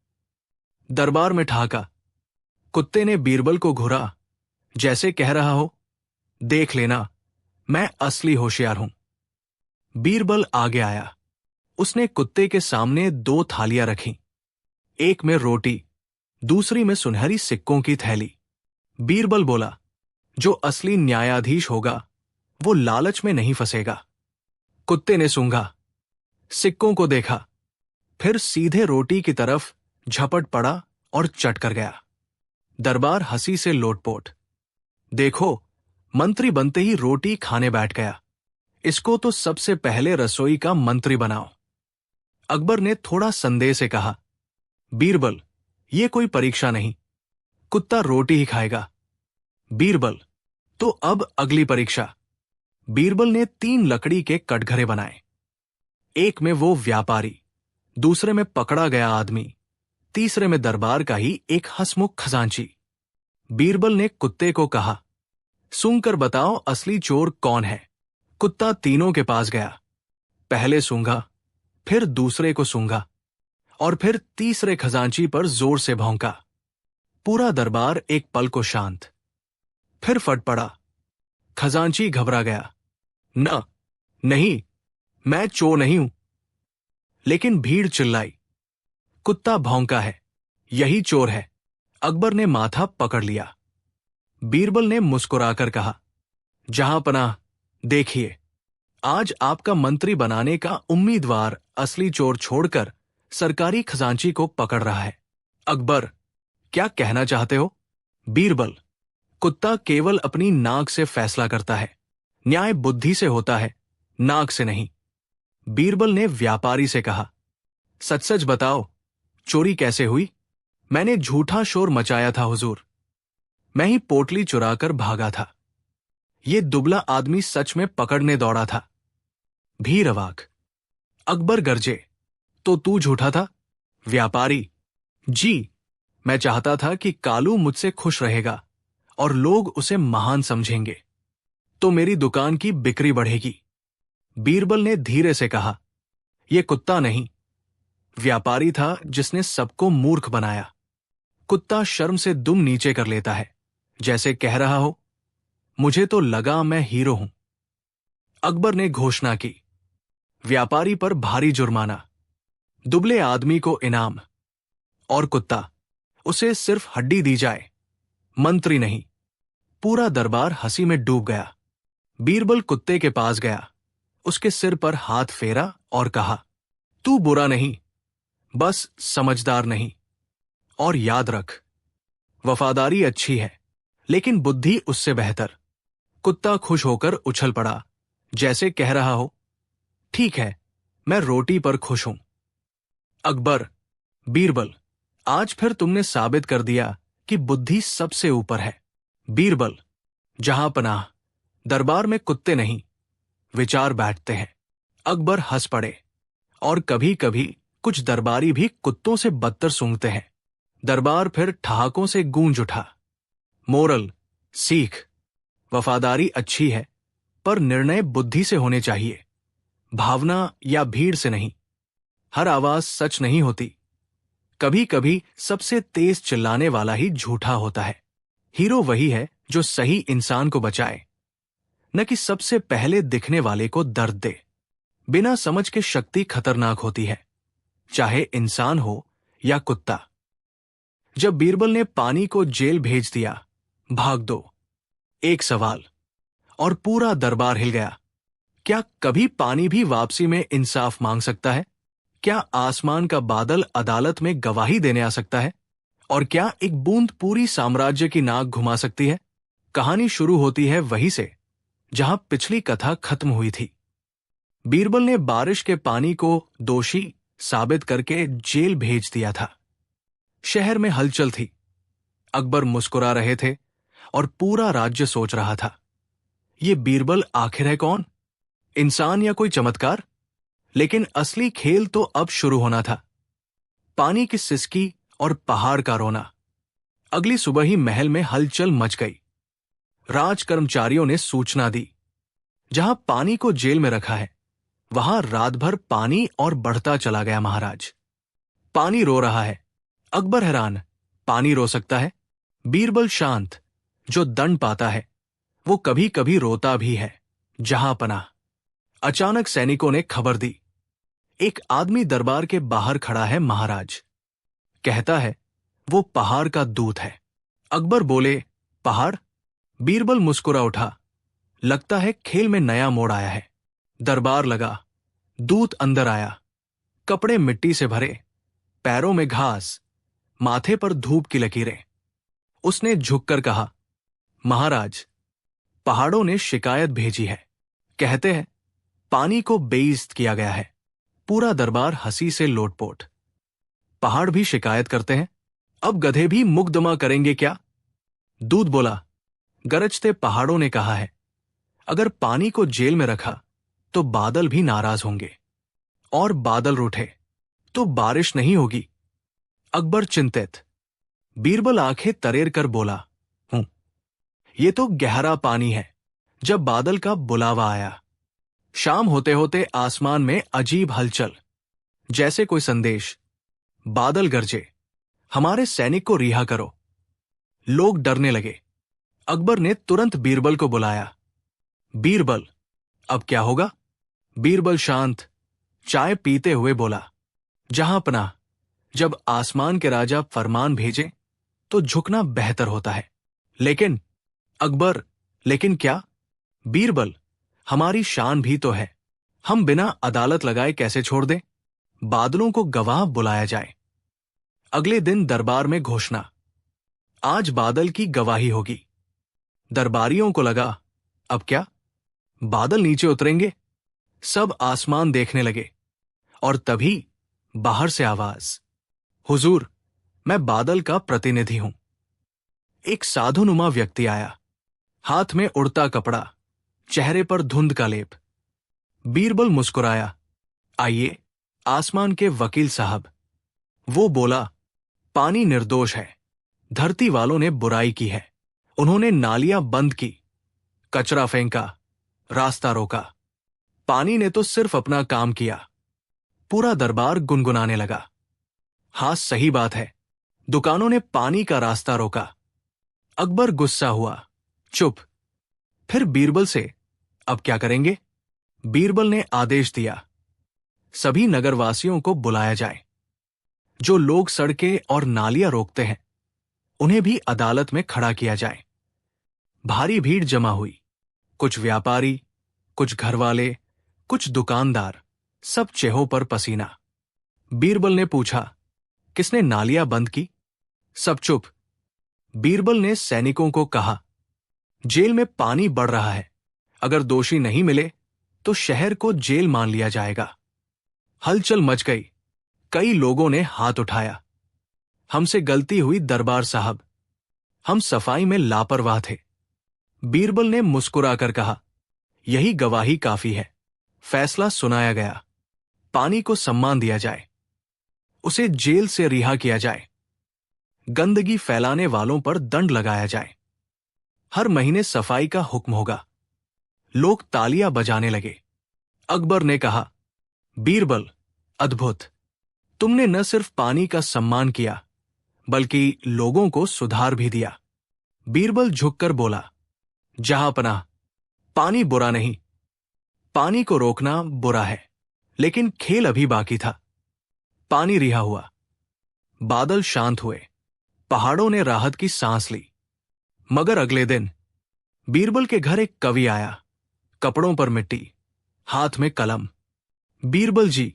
दरबार में ठहाका। कुत्ते ने बीरबल को घुरा, जैसे कह रहा हो, देख लेना, मैं असली होशियार हूं। बीरबल आगे आया। उसने कुत्ते के सामने 2 थालियां रखीं। एक में रोटी, दूसरी में सुनहरी सिक्कों की थैली। बीरबल बोला, जो असली न्यायाधीश होगा वो लालच में नहीं फंसेगा। कुत्ते ने सूंघा, सिक्कों को देखा, फिर सीधे रोटी की तरफ झपट पड़ा और चट कर गया। दरबार हंसी से लोटपोट। देखो, मंत्री बनते ही रोटी खाने बैठ गया। इसको तो सबसे पहले रसोई का मंत्री बनाओ। अकबर ने थोड़ा संदेह से कहा, बीरबल, ये कोई परीक्षा नहीं, कुत्ता रोटी ही खाएगा। बीरबल, तो अब अगली परीक्षा। बीरबल ने 3 लकड़ी के कटघरे बनाए। एक में वो व्यापारी, दूसरे में पकड़ा गया आदमी, तीसरे में दरबार का ही एक हंसमुख खजांची। बीरबल ने कुत्ते को कहा, सूंघकर बताओ असली चोर कौन है। कुत्ता तीनों के पास गया। पहले सूंघा, फिर दूसरे को सूंघा और फिर तीसरे खजांची पर जोर से भौंका। पूरा दरबार एक पल को शांत। फिर फट पड़ा। खजांची घबरा गया, नहीं, मैं चोर नहीं हूं। लेकिन भीड़ चिल्लाई, कुत्ता भौंका है, यही चोर है। अकबर ने माथा पकड़ लिया। बीरबल ने मुस्कुराकर कहा, जहांपनाह, देखिए, आज आपका मंत्री बनाने का उम्मीदवार असली चोर छोड़कर सरकारी खजांची को पकड़ रहा है। अकबर, क्या कहना चाहते हो? बीरबल, कुत्ता केवल अपनी नाक से फैसला करता है। न्याय बुद्धि से होता है, नाक से नहीं। बीरबल ने व्यापारी से कहा, सच सच बताओ, चोरी कैसे हुई? मैंने झूठा शोर मचाया था हुजूर। मैं ही पोटली चुराकर भागा था। ये दुबला आदमी सच में पकड़ने दौड़ा था। भीर अवाक। अकबर गरजे, तो तू झूठा था? व्यापारी, जी, मैं चाहता था कि कालू मुझसे खुश रहेगा और लोग उसे महान समझेंगे, तो मेरी दुकान की बिक्री बढ़ेगी। बीरबल ने धीरे से कहा, यह कुत्ता नहीं, व्यापारी था जिसने सबको मूर्ख बनाया। कुत्ता शर्म से दुम नीचे कर लेता है, जैसे कह रहा हो, मुझे तो लगा मैं हीरो हूं। अकबर ने घोषणा की, व्यापारी पर भारी जुर्माना, दुबले आदमी को इनाम, और कुत्ता, उसे सिर्फ हड्डी दी जाए, मंत्री नहीं। पूरा दरबार हंसी में डूब गया। बीरबल कुत्ते के पास गया, उसके सिर पर हाथ फेरा और कहा, तू बुरा नहीं, बस समझदार नहीं। और याद रख, वफादारी अच्छी है, लेकिन बुद्धि उससे बेहतर। कुत्ता खुश होकर उछल पड़ा, जैसे कह रहा हो, ठीक है, मैं रोटी पर खुश हूं। अकबर, बीरबल, आज फिर तुमने साबित कर दिया कि बुद्धि सबसे ऊपर है। बीरबल, जहां पनाह, दरबार में कुत्ते नहीं, विचार बैठते हैं। अकबर हंस पड़े, और कभी कभी कुछ दरबारी भी कुत्तों से बदतर सूंघते हैं। दरबार फिर ठहाकों से गूंज उठा। मोरल, सीख, वफादारी अच्छी है, पर निर्णय बुद्धि से होने चाहिए, भावना या भीड़ से नहीं। हर आवाज सच नहीं होती। कभी कभी सबसे तेज चिल्लाने वाला ही झूठा होता है। हीरो वही है जो सही इंसान को बचाए, न कि सबसे पहले दिखने वाले को दर्द दे। बिना समझ के शक्ति खतरनाक होती है, चाहे इंसान हो या कुत्ता। जब बीरबल ने पानी को जेल भेज दिया, भाग दो, एक सवाल, और पूरा दरबार हिल गया। क्या कभी पानी भी वापसी में इंसाफ मांग सकता है? क्या आसमान का बादल अदालत में गवाही देने आ सकता है? और क्या एक बूंद पूरी साम्राज्य की नाक घुमा सकती है? कहानी शुरू होती है वहीं से जहां पिछली कथा खत्म हुई थी। बीरबल ने बारिश के पानी को दोषी साबित करके जेल भेज दिया था। शहर में हलचल थी। अकबर मुस्कुरा रहे थे और पूरा राज्य सोच रहा था, ये बीरबल आखिर है कौन? इंसान या कोई चमत्कार? लेकिन असली खेल तो अब शुरू होना था। पानी की सिसकी और पहाड़ का रोना। अगली सुबह ही महल में हलचल मच गई। राज कर्मचारियों ने सूचना दी, जहां पानी को जेल में रखा है, वहां रात भर पानी और बढ़ता चला गया महाराज। पानी रो रहा है। अकबर हैरान, पानी रो सकता है? बीरबल शांत, जो दंड पाता है वो कभी कभी रोता भी है। जहां पनाह। अचानक सैनिकों ने खबर दी, एक आदमी दरबार के बाहर खड़ा है महाराज। कहता है वो पहाड़ का दूत है। अकबर बोले, पहाड़? बीरबल मुस्कुरा उठा, लगता है खेल में नया मोड़ आया है। दरबार लगा। दूत अंदर आया, कपड़े मिट्टी से भरे, पैरों में घास, माथे पर धूप की लकीरें। उसने झुककर कहा, महाराज, पहाड़ों ने शिकायत भेजी है। कहते हैं पानी को बेइज्जत किया गया है। पूरा दरबार हंसी से लोटपोट। पहाड़ भी शिकायत करते हैं? अब गधे भी मुकदमा करेंगे क्या? दूत बोला, गरजते पहाड़ों ने कहा है, अगर पानी को जेल में रखा तो बादल भी नाराज होंगे, और बादल रूठे तो बारिश नहीं होगी। अकबर चिंतित। बीरबल आंखें तरेर कर बोला, हूं, ये तो गहरा पानी है। जब बादल का बुलावा आया, शाम होते होते आसमान में अजीब हलचल, जैसे कोई संदेश। बादल गरजे, हमारे सैनिक को रिहा करो। लोग डरने लगे। अकबर ने तुरंत बीरबल को बुलाया। बीरबल, अब क्या होगा? बीरबल शांत, चाय पीते हुए बोला, जहां पनाह, जब आसमान के राजा फरमान भेजे तो झुकना बेहतर होता है। लेकिन अकबर, लेकिन क्या? बीरबल, हमारी शान भी तो है। हम बिना अदालत लगाए कैसे छोड़ दें? बादलों को गवाह बुलाया जाए। अगले दिन दरबार में घोषणा, आज बादल की गवाही होगी। दरबारियों को लगा, अब क्या? बादल नीचे उतरेंगे? सब आसमान देखने लगे और तभी बाहर से आवाज, हुजूर, मैं बादल का प्रतिनिधि हूं। एक साधुनुमा व्यक्ति आया, हाथ में उड़ता कपड़ा, चेहरे पर धुंध का लेप। बीरबल मुस्कुराया, आइए आसमान के वकील साहब। वो बोला, पानी निर्दोष है, धरती वालों ने बुराई की है। उन्होंने नालियां बंद की, कचरा फेंका, रास्ता रोका। पानी ने तो सिर्फ अपना काम किया। पूरा दरबार गुनगुनाने लगा, हाँ सही बात है, दुकानों ने पानी का रास्ता रोका। अकबर गुस्सा हुआ, चुप। फिर बीरबल से, अब क्या करेंगे? बीरबल ने आदेश दिया, सभी नगरवासियों को बुलाया जाए। जो लोग सड़कें और नालियां रोकते हैं उन्हें भी अदालत में खड़ा किया जाए। भारी भीड़ जमा हुई, कुछ व्यापारी, कुछ घरवाले, कुछ दुकानदार, सब चेहरों पर पसीना। बीरबल ने पूछा, किसने नालियां बंद की? सब चुप। बीरबल ने सैनिकों को कहा, जेल में पानी बढ़ रहा है, अगर दोषी नहीं मिले तो शहर को जेल मान लिया जाएगा। हलचल मच गई, कई लोगों ने हाथ उठाया, हमसे गलती हुई दरबार साहब, हम सफाई में लापरवाह थे। बीरबल ने मुस्कुराकर कहा, यही गवाही काफी है। फैसला सुनाया गया, पानी को सम्मान दिया जाए, उसे जेल से रिहा किया जाए, गंदगी फैलाने वालों पर दंड लगाया जाए, हर महीने सफाई का हुक्म होगा। लोग तालियां बजाने लगे। अकबर ने कहा, बीरबल, अद्भुत, तुमने न सिर्फ पानी का सम्मान किया बल्कि लोगों को सुधार भी दिया। बीरबल झुककर बोला, जहांपनाह, पानी बुरा नहीं, पानी को रोकना बुरा है, लेकिन खेल अभी बाकी था। पानी रिहा हुआ, बादल शांत हुए, पहाड़ों ने राहत की सांस ली। मगर अगले दिन बीरबल के घर एक कवि आया, कपड़ों पर मिट्टी, हाथ में कलम। बीरबल जी,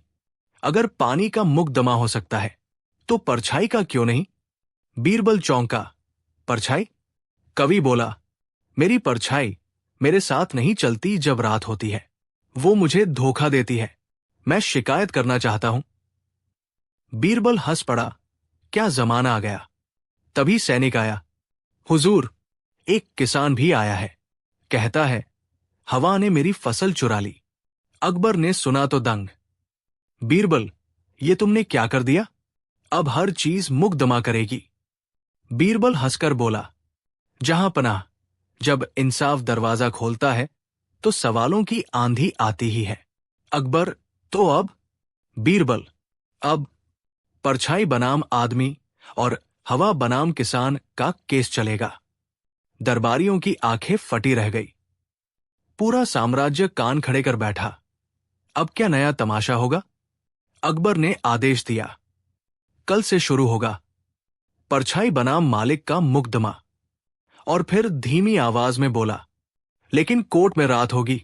अगर पानी का मुकदमा हो सकता है तो परछाई का क्यों नहीं? बीरबल चौंका, परछाई? कवि बोला, मेरी परछाई मेरे साथ नहीं चलती जब रात होती है, वो मुझे धोखा देती है, मैं शिकायत करना चाहता हूं। बीरबल हंस पड़ा, क्या जमाना आ गया। तभी सैनिक आया, हुजूर, एक किसान भी आया है, कहता है हवा ने मेरी फसल चुरा ली। अकबर ने सुना तो दंग, बीरबल, ये तुमने क्या कर दिया? अब हर चीज मुकदमा करेगी। बीरबल हंसकर बोला, जहांपनाह, जब इंसाफ दरवाजा खोलता है तो सवालों की आंधी आती ही है। अकबर, तो अब? बीरबल, अब परछाई बनाम आदमी और हवा बनाम किसान का केस चलेगा। दरबारियों की आंखें फटी रह गई। पूरा साम्राज्य कान खड़े कर बैठा। अब क्या नया तमाशा होगा? अकबर ने आदेश दिया, कल से शुरू होगा परछाई बनाम मालिक का मुकदमा। और फिर धीमी आवाज में बोला, लेकिन कोर्ट में रात होगी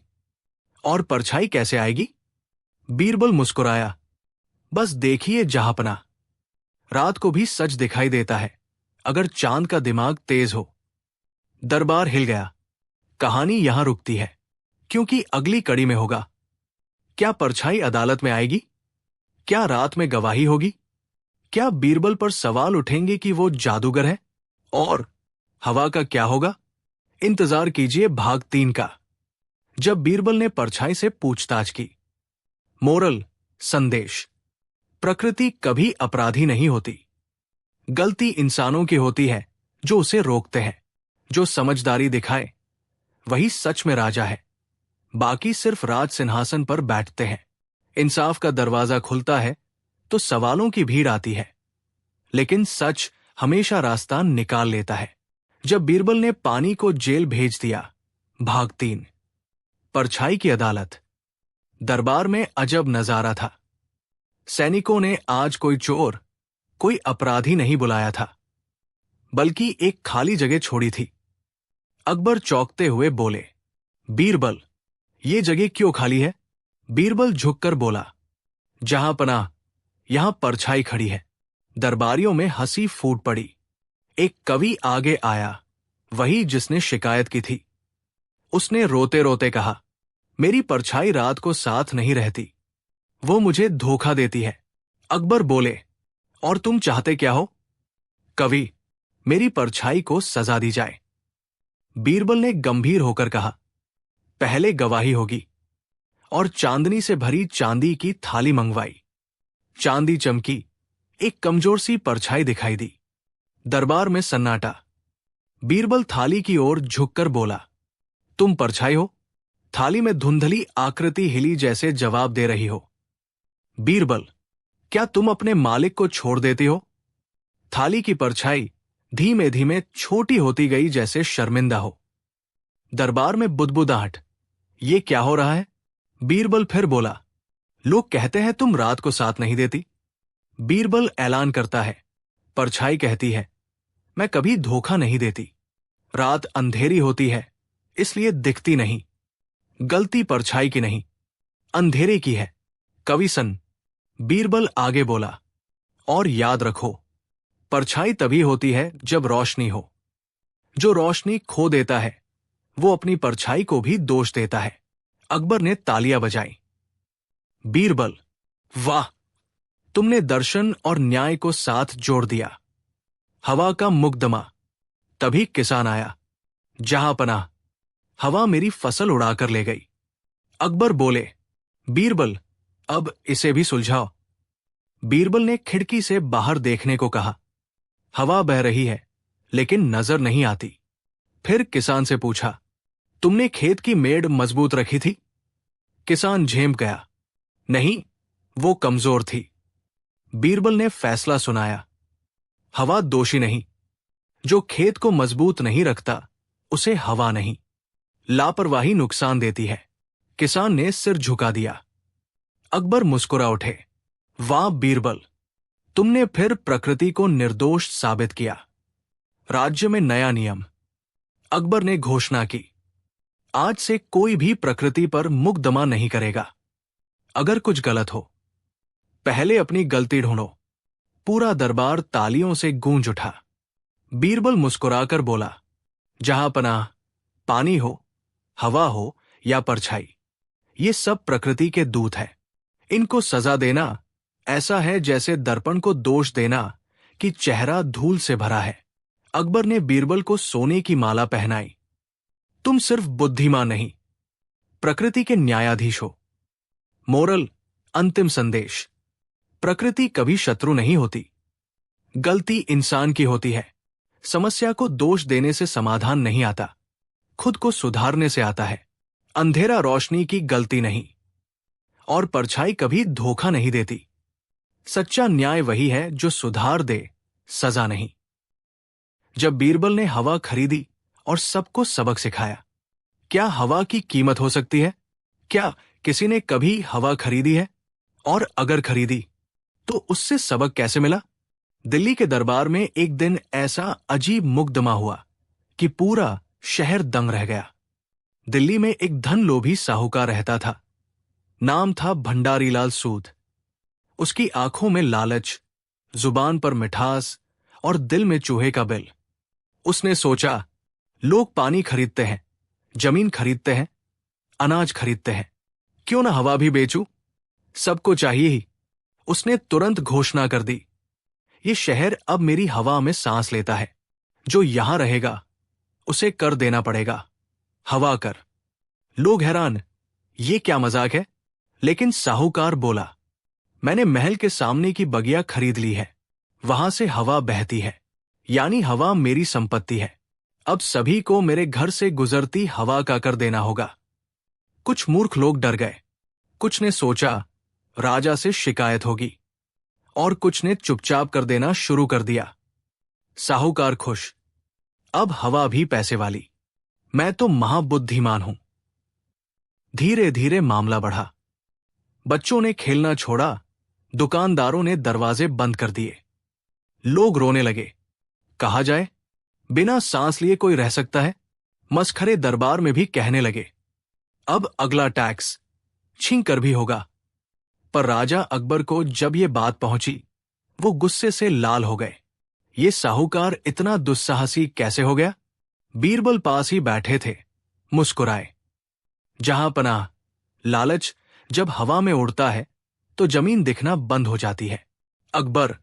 और परछाई कैसे आएगी? बीरबल मुस्कुराया, बस देखिए जहांपनाह, रात को भी सच दिखाई देता है अगर चांद का दिमाग तेज हो। दरबार हिल गया। कहानी यहां रुकती है, क्योंकि अगली कड़ी में होगा, क्या परछाई अदालत में आएगी? क्या रात में गवाही होगी? क्या बीरबल पर सवाल उठेंगे कि वो जादूगर है? और हवा का क्या होगा? इंतजार कीजिए भाग 3 का, जब बीरबल ने परछाई से पूछताछ की। मोरल, संदेश, प्रकृति कभी अपराधी नहीं होती। गलती इंसानों की होती है जो उसे रोकते हैं। जो समझदारी दिखाए वही सच में राजा है, बाकी सिर्फ राज सिंहासन पर बैठते हैं। इंसाफ का दरवाजा खुलता है तो सवालों की भीड़ आती है, लेकिन सच हमेशा रास्ता निकाल लेता है। जब बीरबल ने पानी को जेल भेज दिया। भाग 3, परछाई की अदालत। दरबार में अजब नजारा था। सैनिकों ने आज कोई चोर, कोई अपराधी नहीं बुलाया था, बल्कि एक खाली जगह छोड़ी थी। अकबर चौंकते हुए बोले, बीरबल, ये जगह क्यों खाली है? बीरबल झुककर बोला, जहां पनाह, यहां परछाई खड़ी है। दरबारियों में हंसी फूट पड़ी। एक कवि आगे आया, वही जिसने शिकायत की थी। उसने रोते रोते कहा, मेरी परछाई रात को साथ नहीं रहती, वो मुझे धोखा देती है। अकबर बोले, और तुम चाहते क्या हो? कवि, मेरी परछाई को सजा दी जाए। बीरबल ने गंभीर होकर कहा, पहले गवाही होगी। और चांदनी से भरी चांदी की थाली मंगवाई। चांदी चमकी, एक कमजोर सी परछाई दिखाई दी। दरबार में सन्नाटा। बीरबल थाली की ओर झुककर बोला, तुम परछाई हो? थाली में धुंधली आकृति हिली जैसे जवाब दे रही हो। बीरबल, क्या तुम अपने मालिक को छोड़ देती हो? थाली की परछाई धीमे धीमे छोटी होती गई जैसे शर्मिंदा हो। दरबार में बुदबुदाहट। ये क्या हो रहा है? बीरबल फिर बोला, लोग कहते हैं तुम रात को साथ नहीं देती। बीरबल ऐलान करता है, परछाई कहती है, मैं कभी धोखा नहीं देती। रात अंधेरी होती है, इसलिए दिखती नहीं। गलती परछाई की नहीं, अंधेरे की है। कविसन। बीरबल आगे बोला, और याद रखो, परछाई तभी होती है जब रोशनी हो। जो रोशनी खो देता है, वो अपनी परछाई को भी दोष देता है। अकबर ने तालियां बजाई। बीरबल, वाह, तुमने दर्शन और न्याय को साथ जोड़ दिया। हवा का मुकदमा। तभी किसान आया। जहां पनाह, हवा मेरी फसल उड़ाकर ले गई। अकबर बोले, बीरबल, अब इसे भी सुलझाओ। बीरबल ने खिड़की से बाहर देखने को कहा। हवा बह रही है, लेकिन नजर नहीं आती। फिर किसान से पूछा, तुमने खेत की मेड़ मजबूत रखी थी? किसान झेम गया, नहीं, वो कमजोर थी। बीरबल ने फैसला सुनाया, हवा दोषी नहीं। जो खेत को मजबूत नहीं रखता, उसे हवा नहीं। लापरवाही नुकसान देती है। किसान ने सिर झुका दिया। अकबर मुस्कुरा उठे, वाह बीरबल, तुमने फिर प्रकृति को निर्दोष साबित किया। राज्य में नया नियम। अकबर ने घोषणा की, आज से कोई भी प्रकृति पर मुकदमा नहीं करेगा। अगर कुछ गलत हो, पहले अपनी गलती ढूंढो। पूरा दरबार तालियों से गूंज उठा। बीरबल मुस्कुराकर बोला, जहां पनाह, पानी हो, हवा हो या परछाई, ये सब प्रकृति के दूत है। इनको सजा देना ऐसा है जैसे दर्पण को दोष देना कि चेहरा धूल से भरा है। अकबर ने बीरबल को सोने की माला पहनाई। तुम सिर्फ बुद्धिमान नहीं, प्रकृति के न्यायाधीश हो। मोरल, अंतिम संदेश, प्रकृति कभी शत्रु नहीं होती। गलती इंसान की होती है। समस्या को दोष देने से समाधान नहीं आता, खुद को सुधारने से आता है। अंधेरा रोशनी की गलती नहीं, और परछाई कभी धोखा नहीं देती। सच्चा न्याय वही है जो सुधार दे, सजा नहीं। जब बीरबल ने हवा खरीदी और सबको सबक सिखाया, क्या हवा की कीमत हो सकती है? क्या किसी ने कभी हवा खरीदी है? और अगर खरीदी, तो उससे सबक कैसे मिला? दिल्ली के दरबार में एक दिन ऐसा अजीब मुकदमा हुआ कि पूरा शहर दंग रह गया। दिल्ली में एक धनलोभी साहूकार रहता था। नाम था भंडारीलाल सूद। उसकी आंखों में लालच, जुबान पर मिठास और दिल में चूहे का बिल। उसने सोचा, लोग पानी खरीदते हैं, जमीन खरीदते हैं, अनाज खरीदते हैं, क्यों ना हवा भी बेचूं? सबको चाहिए ही। उसने तुरंत घोषणा कर दी, ये शहर अब मेरी हवा में सांस लेता है। जो यहां रहेगा, उसे कर देना पड़ेगा, हवा कर। लोग हैरान, ये क्या मजाक है? लेकिन साहूकार बोला, मैंने महल के सामने की बगिया खरीद ली है, वहां से हवा बहती है, यानी हवा मेरी संपत्ति है। अब सभी को मेरे घर से गुजरती हवा का कर देना होगा। कुछ मूर्ख लोग डर गए। कुछ ने सोचा राजा से शिकायत होगी, और कुछ ने चुपचाप कर देना शुरू कर दिया। साहूकार खुश, अब हवा भी पैसे वाली। मैं तो महाबुद्धिमान हूं। धीरे धीरे मामला बढ़ा। बच्चों ने खेलना छोड़ा, दुकानदारों ने दरवाजे बंद कर दिए। लोग रोने लगे। कहा जाए, बिना सांस लिए कोई रह सकता है? मस्खरे दरबार में भी कहने लगे, अब अगला टैक्स, छीन कर भी होगा। पर राजा अकबर को जब ये बात पहुंची, वो गुस्से से लाल हो गए। ये साहूकार इतना दुस्साहसी कैसे हो गया? बीरबल पास ही बैठे थे, मुस्कुराए। जहां पनाह, लालच जब हवा में उड़ता है तो जमीन दिखना बंद हो जाती है। अकबर,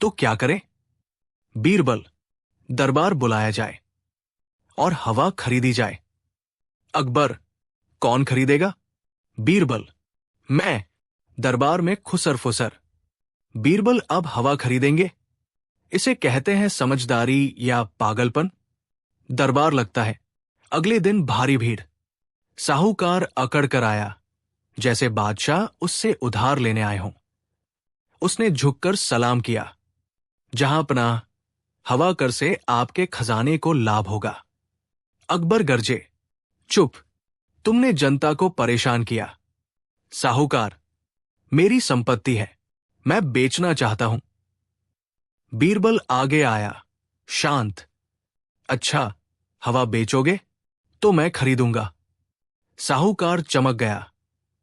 तो क्या करें? बीरबल, दरबार बुलाया जाए और हवा खरीदी जाए। अकबर, कौन खरीदेगा? बीरबल, मैं। दरबार में खुसर फुसर। बीरबल, अब हवा खरीदेंगे? इसे कहते हैं समझदारी या पागलपन? दरबार लगता है। अगले दिन भारी भीड़। साहूकार अकड़ कर आया, जैसे बादशाह उससे उधार लेने आए हों। उसने झुककर सलाम किया। जहां पनाह, हवा कर से आपके खजाने को लाभ होगा। अकबर गरजे, चुप, तुमने जनता को परेशान किया। साहूकार, मेरी संपत्ति है, मैं बेचना चाहता हूं। बीरबल आगे आया, शांत। अच्छा, हवा बेचोगे तो मैं खरीदूंगा। साहूकार चमक गया,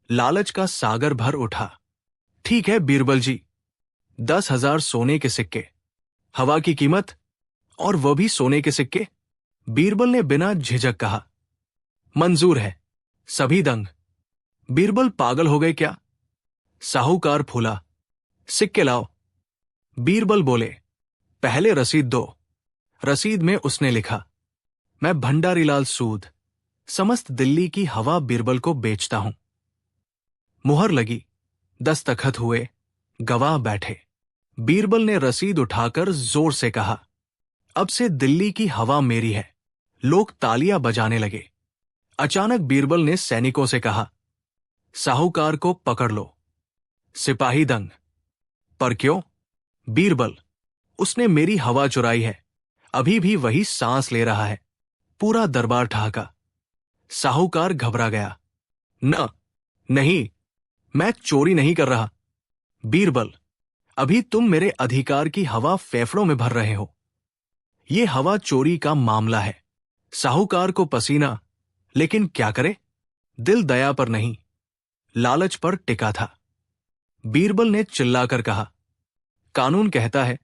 लालच का सागर भर उठा। ठीक है बीरबल जी, 10,000 सोने के सिक्के। हवा की कीमत, और वह भी सोने के सिक्के? बीरबल ने बिना झिझक कहा। मंजूर है। सभी दंग। बीरबल, पागल हो गए क्या? साहूकार फूला। सिक्के लाओ। बीरबल बोले, पहले रसीद दो। रसीद में उसने लिखा, मैं भंडारीलाल सूद समस्त दिल्ली की हवा बीरबल को बेचता हूं। मुहर लगी, दस्तखत हुए, गवाह बैठे। बीरबल ने रसीद उठाकर जोर से कहा, अब से दिल्ली की हवा मेरी है। लोग तालियां बजाने लगे। अचानक बीरबल ने सैनिकों से कहा, साहूकार को पकड़ लो। सिपाही दंग। पर क्यों? बीरबल, उसने मेरी हवा चुराई है, अभी भी वही सांस ले रहा है। पूरा दरबार ठहाका। साहूकार घबरा गया। नहीं, मैं चोरी नहीं कर रहा। बीरबल, अभी तुम मेरे अधिकार की हवा फेफड़ों में भर रहे हो। ये हवा चोरी का मामला है। साहूकार को पसीना, लेकिन क्या करे? दिल दया पर नहीं, लालच पर टिका था। बीरबल ने चिल्लाकर कहा, कानून कहता है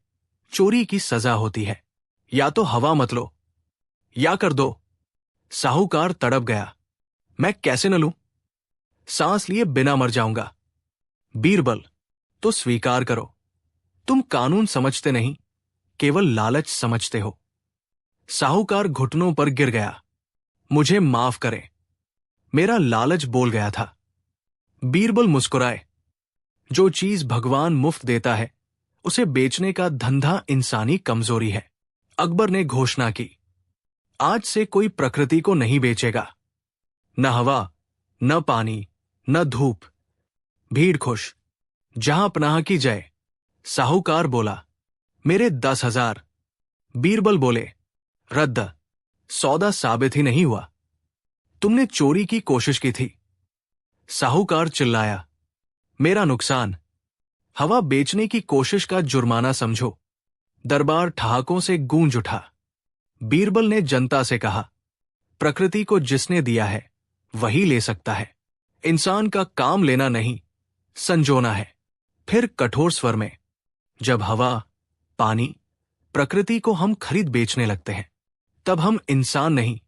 चोरी की सजा होती है। या तो हवा मत लो, या कर दो। साहूकार तड़प गया। मैं कैसे न लूं? सांस लिए बिना मर जाऊंगा। बीरबल, तो स्वीकार करो, तुम कानून समझते नहीं, केवल लालच समझते हो। साहूकार घुटनों पर गिर गया। मुझे माफ करें, मेरा लालच बोल गया था। बीरबल मुस्कुराए। जो चीज भगवान मुफ्त देता है, उसे बेचने का धंधा इंसानी कमजोरी है। अकबर ने घोषणा की, आज से कोई प्रकृति को नहीं बेचेगा। न हवा, न पानी, न धूप। भीड़ खुश। जहां पनाह की जय। साहूकार बोला, मेरे 10,000। बीरबल बोले, रद्द। सौदा साबित ही नहीं हुआ। तुमने चोरी की कोशिश की थी। साहूकार चिल्लाया, मेरा नुकसान। हवा बेचने की कोशिश का जुर्माना समझो। दरबार ठहाकों से गूंज उठा। बीरबल ने जनता से कहा, प्रकृति को जिसने दिया है वही ले सकता है। इंसान का काम लेना नहीं, संजोना है। फिर कठोर स्वर में, जब हवा, पानी, प्रकृति को हम खरीद बेचने लगते हैं, तब हम इंसान नहीं,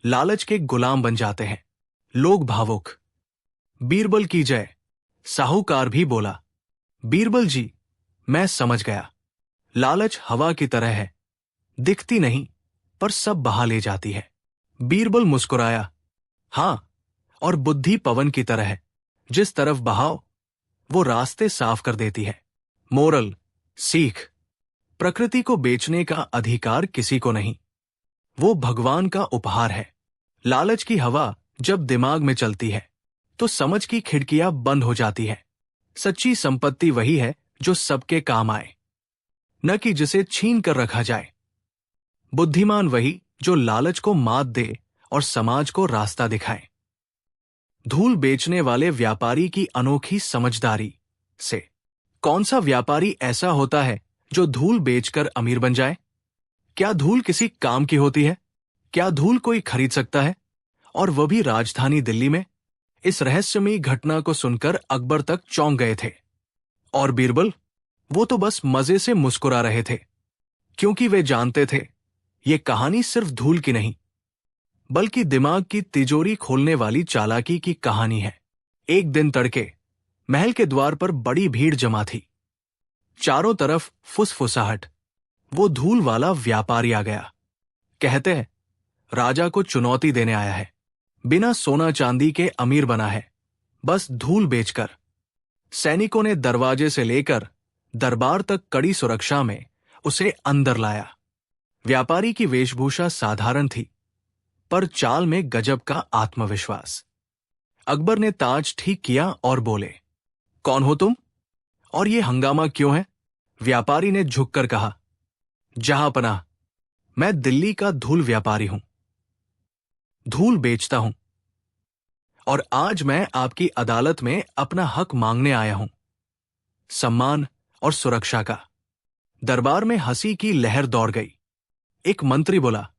लालच के गुलाम बन जाते हैं। लोग भावुक। बीरबल की जय। साहूकार भी बोला, बीरबल जी, मैं समझ गया। लालच हवा की तरह है, दिखती नहीं पर सब बहा ले जाती है। बीरबल मुस्कुराया, हां, और बुद्धि पवन की तरह है, जिस तरफ बहाव वो रास्ते साफ कर देती है। मोरल, सीख, प्रकृति को बेचने का अधिकार किसी को नहीं, वो भगवान का उपहार है। लालच की हवा जब दिमाग में चलती है तो समझ की खिड़कियां बंद हो जाती है। सच्ची संपत्ति वही है जो सबके काम आए, न कि जिसे छीन कर रखा जाए। बुद्धिमान वही जो लालच को मात दे और समाज को रास्ता दिखाए। धूल बेचने वाले व्यापारी की अनोखी समझदारी से। कौन सा व्यापारी ऐसा होता है जो धूल बेचकर अमीर बन जाए? क्या धूल किसी काम की होती है? क्या धूल कोई खरीद सकता है? और वह भी राजधानी दिल्ली में? इस रहस्यमयी घटना को सुनकर अकबर तक चौंक गए थे। और बीरबल, वो तो बस मजे से मुस्कुरा रहे थे, क्योंकि वे जानते थे ये कहानी सिर्फ धूल की नहीं, बल्कि दिमाग की तिजोरी खोलने वाली चालाकी की कहानी है। एक दिन तड़के महल के द्वार पर बड़ी भीड़ जमा थी। चारों तरफ फुसफुसाहट। वो धूल वाला व्यापारी आ गया। कहते हैं राजा को चुनौती देने आया है। बिना सोना चांदी के अमीर बना है, बस धूल बेचकर। सैनिकों ने दरवाजे से लेकर दरबार तक कड़ी सुरक्षा में उसे अंदर लाया। व्यापारी की वेशभूषा साधारण थी, पर चाल में गजब का आत्मविश्वास। अकबर ने ताज ठीक किया और बोले, कौन हो तुम और ये हंगामा क्यों है? व्यापारी ने झुककर कहा, जहांपनाह, मैं दिल्ली का धूल व्यापारी हूं, धूल बेचता हूं, और आज मैं आपकी अदालत में अपना हक मांगने आया हूं, सम्मान और सुरक्षा का। दरबार में हंसी की लहर दौड़ गई। एक मंत्री बोला,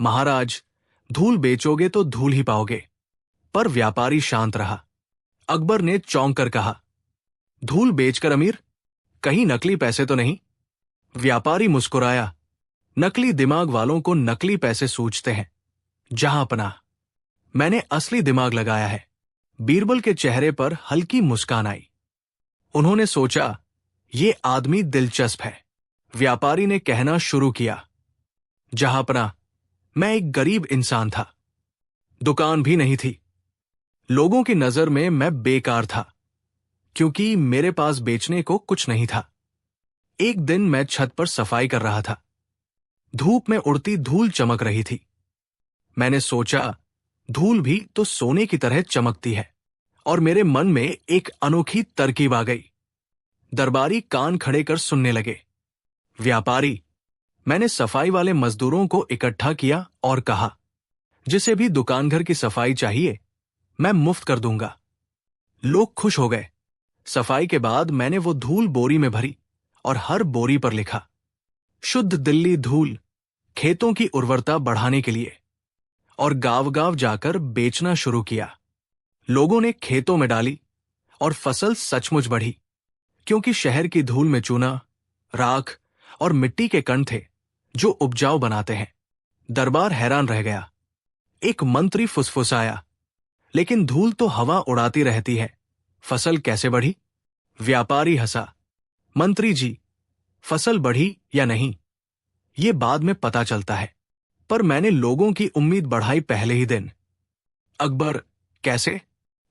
महाराज, धूल बेचोगे तो धूल ही पाओगे। पर व्यापारी शांत रहा। अकबर ने चौंक कर कहा, धूल बेचकर अमीर? कहीं नकली पैसे तो नहीं? व्यापारी मुस्कुराया, नकली दिमाग वालों को नकली पैसे सूझते हैं, जहांपनाह, मैंने असली दिमाग लगाया है। बीरबल के चेहरे पर हल्की मुस्कान आई। उन्होंने सोचा, ये आदमी दिलचस्प है। व्यापारी ने कहना शुरू किया, जहांपनाह, मैं एक गरीब इंसान था, दुकान भी नहीं थी। लोगों की नजर में मैं बेकार था, क्योंकि मेरे पास बेचने को कुछ नहीं था। एक दिन मैं छत पर सफाई कर रहा था। धूप में उड़ती धूल चमक रही थी। मैंने सोचा, धूल भी तो सोने की तरह चमकती है, और मेरे मन में एक अनोखी तरकीब आ गई। दरबारी कान खड़े कर सुनने लगे। व्यापारी, मैंने सफाई वाले मजदूरों को इकट्ठा किया और कहा, जिसे भी दुकान घर की सफाई चाहिए, मैं मुफ्त कर दूंगा। लोग खुश हो गए। सफाई के बाद मैंने वो धूल बोरी में भरी और हर बोरी पर लिखा, शुद्ध दिल्ली धूल, खेतों की उर्वरता बढ़ाने के लिए, और गांव-गांव जाकर बेचना शुरू किया। लोगों ने खेतों में डाली और फसल सचमुच बढ़ी, क्योंकि शहर की धूल में चूना, राख और मिट्टी के कण थे जो उपजाऊ बनाते हैं। दरबार हैरान रह गया। एक मंत्री फुसफुसाया, लेकिन धूल तो हवा उड़ाती रहती है, फसल कैसे बढ़ी? व्यापारी हंसा, मंत्री जी, फसल बढ़ी या नहीं, ये बाद में पता चलता है, पर मैंने लोगों की उम्मीद बढ़ाई पहले ही दिन। अकबर, कैसे?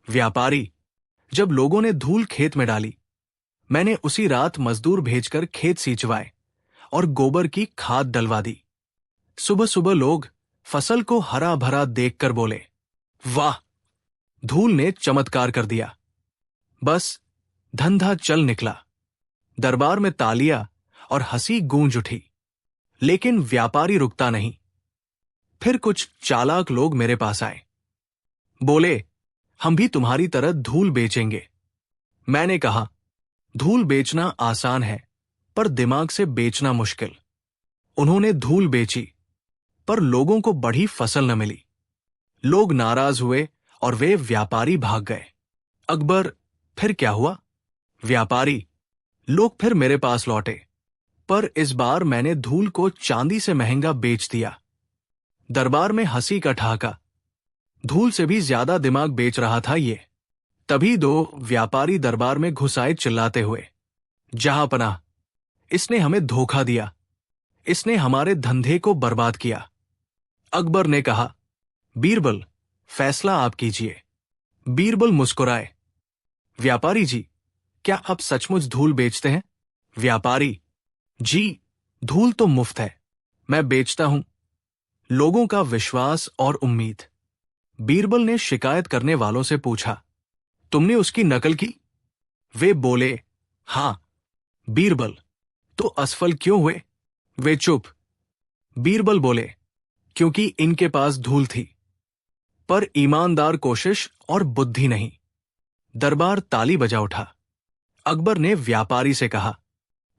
व्यापारी, जब लोगों ने धूल खेत में डाली, मैंने उसी रात मजदूर भेजकर खेत सींचवाए और गोबर की खाद डलवा दी। सुबह सुबह लोग फसल को हरा भरा देखकर बोले, वाह, धूल ने चमत्कार कर दिया। बस धंधा चल निकला। दरबार में तालियां और हंसी गूंज उठी। लेकिन व्यापारी रुकता नहीं। फिर कुछ चालाक लोग मेरे पास आए। बोले, हम भी तुम्हारी तरह धूल बेचेंगे। मैंने कहा, धूल बेचना आसान है, पर दिमाग से बेचना मुश्किल। उन्होंने धूल बेची, पर लोगों को बढ़ी फसल न मिली। लोग नाराज हुए और वे व्यापारी भाग गए। अकबर, फिर क्या हुआ? व्यापारी, लोग फिर मेरे पास लौटे, पर इस बार मैंने धूल को चांदी से महंगा बेच दिया। दरबार में हंसी का ठहाका। धूल से भी ज्यादा दिमाग बेच रहा था ये। तभी दो व्यापारी दरबार में घुस आए चिल्लाते हुए, जहांपनाह, इसने हमें धोखा दिया, इसने हमारे धंधे को बर्बाद किया। अकबर ने कहा, बीरबल, फैसला आप कीजिए। बीरबल मुस्कुराए, व्यापारी जी, क्या आप सचमुच धूल बेचते हैं? व्यापारी, जी, धूल तो मुफ्त है, मैं बेचता हूं लोगों का विश्वास और उम्मीद। बीरबल ने शिकायत करने वालों से पूछा, तुमने उसकी नकल की? वे बोले, हां। बीरबल, तो असफल क्यों हुए? वे चुप। बीरबल बोले, क्योंकि इनके पास धूल थी, पर ईमानदार कोशिश और बुद्धि नहीं। दरबार ताली बजा उठा। अकबर ने व्यापारी से कहा,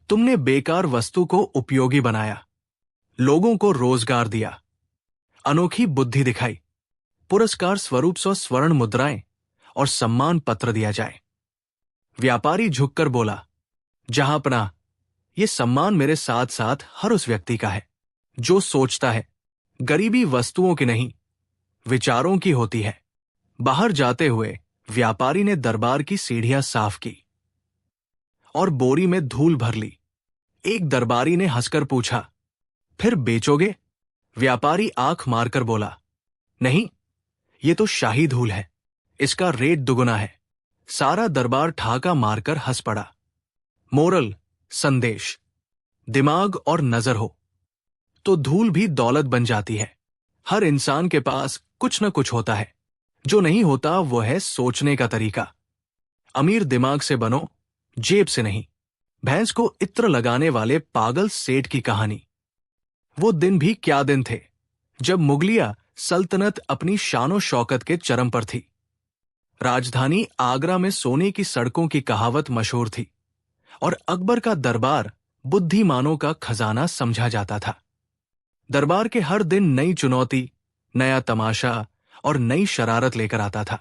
तुमने बेकार वस्तु को उपयोगी बनाया, लोगों को रोजगार दिया, अनोखी बुद्धि दिखाई। पुरस्कार स्वरूप 100 स्वर्ण मुद्राएं और सम्मान पत्र दिया जाए। व्यापारी झुककर बोला, जहांपनाह, ये सम्मान मेरे साथ साथ हर उस व्यक्ति का है जो सोचता है गरीबी वस्तुओं की नहीं, विचारों की होती है। बाहर जाते हुए व्यापारी ने दरबार की सीढ़ियां साफ की और बोरी में धूल भर ली। एक दरबारी ने हंसकर पूछा, फिर बेचोगे? व्यापारी आंख मारकर बोला, नहीं, ये तो शाही धूल है, इसका रेट दुगुना है। सारा दरबार ठाका मारकर हंस पड़ा। मोरल, संदेश, दिमाग और नजर हो तो धूल भी दौलत बन जाती है। हर इंसान के पास कुछ न कुछ होता है, जो नहीं होता वो है सोचने का तरीका। अमीर दिमाग से बनो, जेब से नहीं। भैंस को इत्र लगाने वाले पागल सेठ की कहानी। वो दिन भी क्या दिन थे जब मुगलिया सल्तनत अपनी शानो शौकत के चरम पर थी। राजधानी आगरा में सोने की सड़कों की कहावत मशहूर थी और अकबर का दरबार बुद्धिमानों का खजाना समझा जाता था। दरबार के हर दिन नई चुनौती, नया तमाशा और नई शरारत लेकर आता था।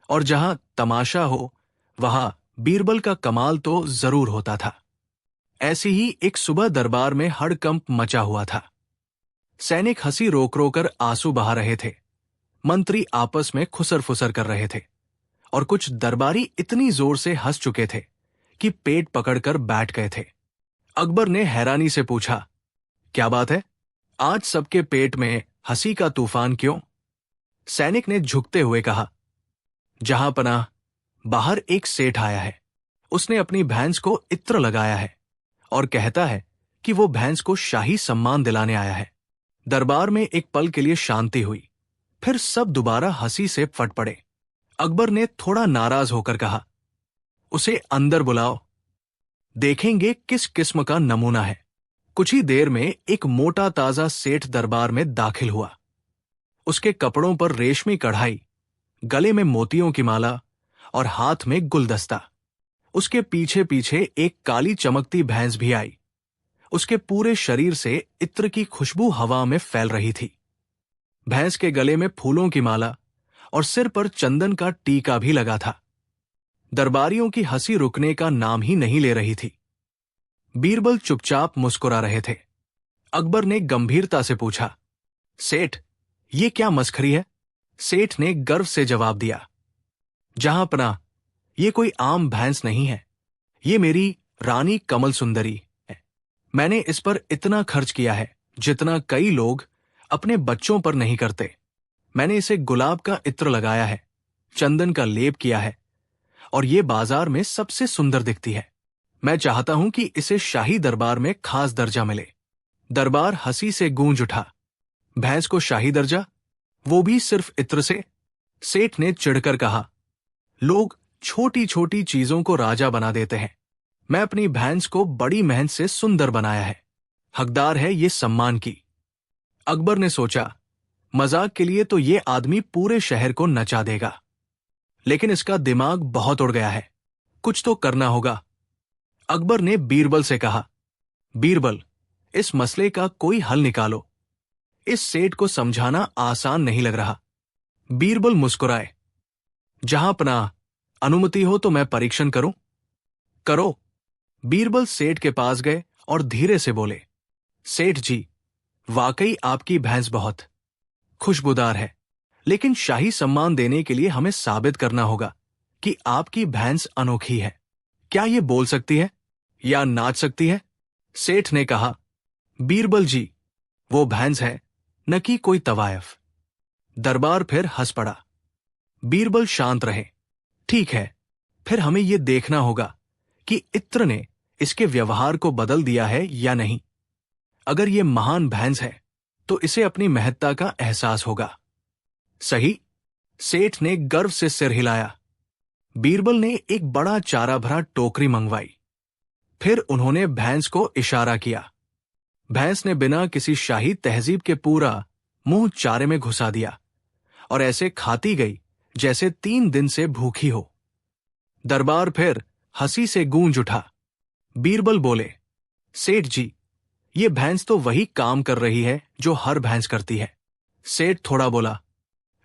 और जहां तमाशा हो वहां बीरबल का कमाल तो जरूर होता था। ऐसी ही एक सुबह दरबार में हड़कंप मचा हुआ था। सैनिक हंसी रोक रोकर आंसू बहा रहे थे, मंत्री आपस में खुसर फुसर कर रहे थे और कुछ दरबारी इतनी जोर से हंस चुके थे कि पेट पकड़कर बैठ गए थे। अकबर ने हैरानी से पूछा, क्या बात है, आज सबके पेट में हंसी का तूफान क्यों? सैनिक ने झुकते हुए कहा, जहांपनाह, बाहर एक सेठ आया है। उसने अपनी भैंस को इत्र लगाया है और कहता है कि वो भैंस को शाही सम्मान दिलाने आया है। दरबार में एक पल के लिए शांति हुई, फिर सब दोबारा हंसी से फट पड़े। अकबर ने थोड़ा नाराज होकर कहा, उसे अंदर बुलाओ, देखेंगे किस किस्म का नमूना है। कुछ ही देर में एक मोटा ताजा सेठ दरबार में दाखिल हुआ। उसके कपड़ों पर रेशमी कढ़ाई, गले में मोतियों की माला और हाथ में गुलदस्ता। उसके पीछे पीछे एक काली चमकती भैंस भी आई। उसके पूरे शरीर से इत्र की खुशबू हवा में फैल रही थी। भैंस के गले में फूलों की माला और सिर पर चंदन का टीका भी लगा था। दरबारियों की हंसी रुकने का नाम ही नहीं ले रही थी। बीरबल चुपचाप मुस्कुरा रहे थे। अकबर ने गंभीरता से पूछा, सेठ, ये क्या मस्खरी है? सेठ ने गर्व से जवाब दिया, जहांपनाह, ये कोई आम भैंस नहीं है, ये मेरी रानी कमल सुंदरी है। मैंने इस पर इतना खर्च किया है जितना कई लोग अपने बच्चों पर नहीं करते। मैंने इसे गुलाब का इत्र लगाया है, चंदन का लेप किया है और ये बाजार में सबसे सुंदर दिखती है। मैं चाहता हूं कि इसे शाही दरबार में खास दर्जा मिले। दरबार हंसी से गूंज उठा। भैंस को शाही दर्जा, वो भी सिर्फ इत्र से? सेठ ने चिढ़कर कहा, लोग छोटी छोटी चीजों को राजा बना देते हैं। मैं अपनी भैंस को बड़ी मेहनत से सुंदर बनाया है, हकदार है ये सम्मान की। अकबर ने सोचा, मजाक के लिए तो ये आदमी पूरे शहर को नचा देगा, लेकिन इसका दिमाग बहुत उड़ गया है, कुछ तो करना होगा। अकबर ने बीरबल से कहा, बीरबल, इस मसले का कोई हल निकालो। इस सेठ को समझाना आसान नहीं लग रहा। बीरबल मुस्कुराए, जहांपनाह, अनुमति हो तो मैं परीक्षण करूं? करो। बीरबल सेठ के पास गए और धीरे से बोले, सेठ जी, वाकई आपकी भैंस बहुत खुशबूदार है, लेकिन शाही सम्मान देने के लिए हमें साबित करना होगा कि आपकी भैंस अनोखी है। क्या ये बोल सकती है या नाच सकती है? सेठ ने कहा, बीरबल जी, वो भैंस है, न कि कोई तवायफ। दरबार फिर हंस पड़ा। बीरबल शांत रहे। ठीक है, फिर हमें यह देखना होगा कि इत्र ने इसके व्यवहार को बदल दिया है या नहीं। अगर यह महान भैंस है तो इसे अपनी महत्ता का एहसास होगा। सही? सेठ ने गर्व से सिर हिलाया। बीरबल ने एक बड़ा चारा भरा टोकरी मंगवाई। फिर उन्होंने भैंस को इशारा किया। भैंस ने बिना किसी शाही तहजीब के पूरा मुंह चारे में घुसा दिया और ऐसे खाती गई जैसे 3 दिन से भूखी हो। दरबार फिर हंसी से गूंज उठा। बीरबल बोले, सेठ जी, ये भैंस तो वही काम कर रही है जो हर भैंस करती है। सेठ थोड़ा बोला,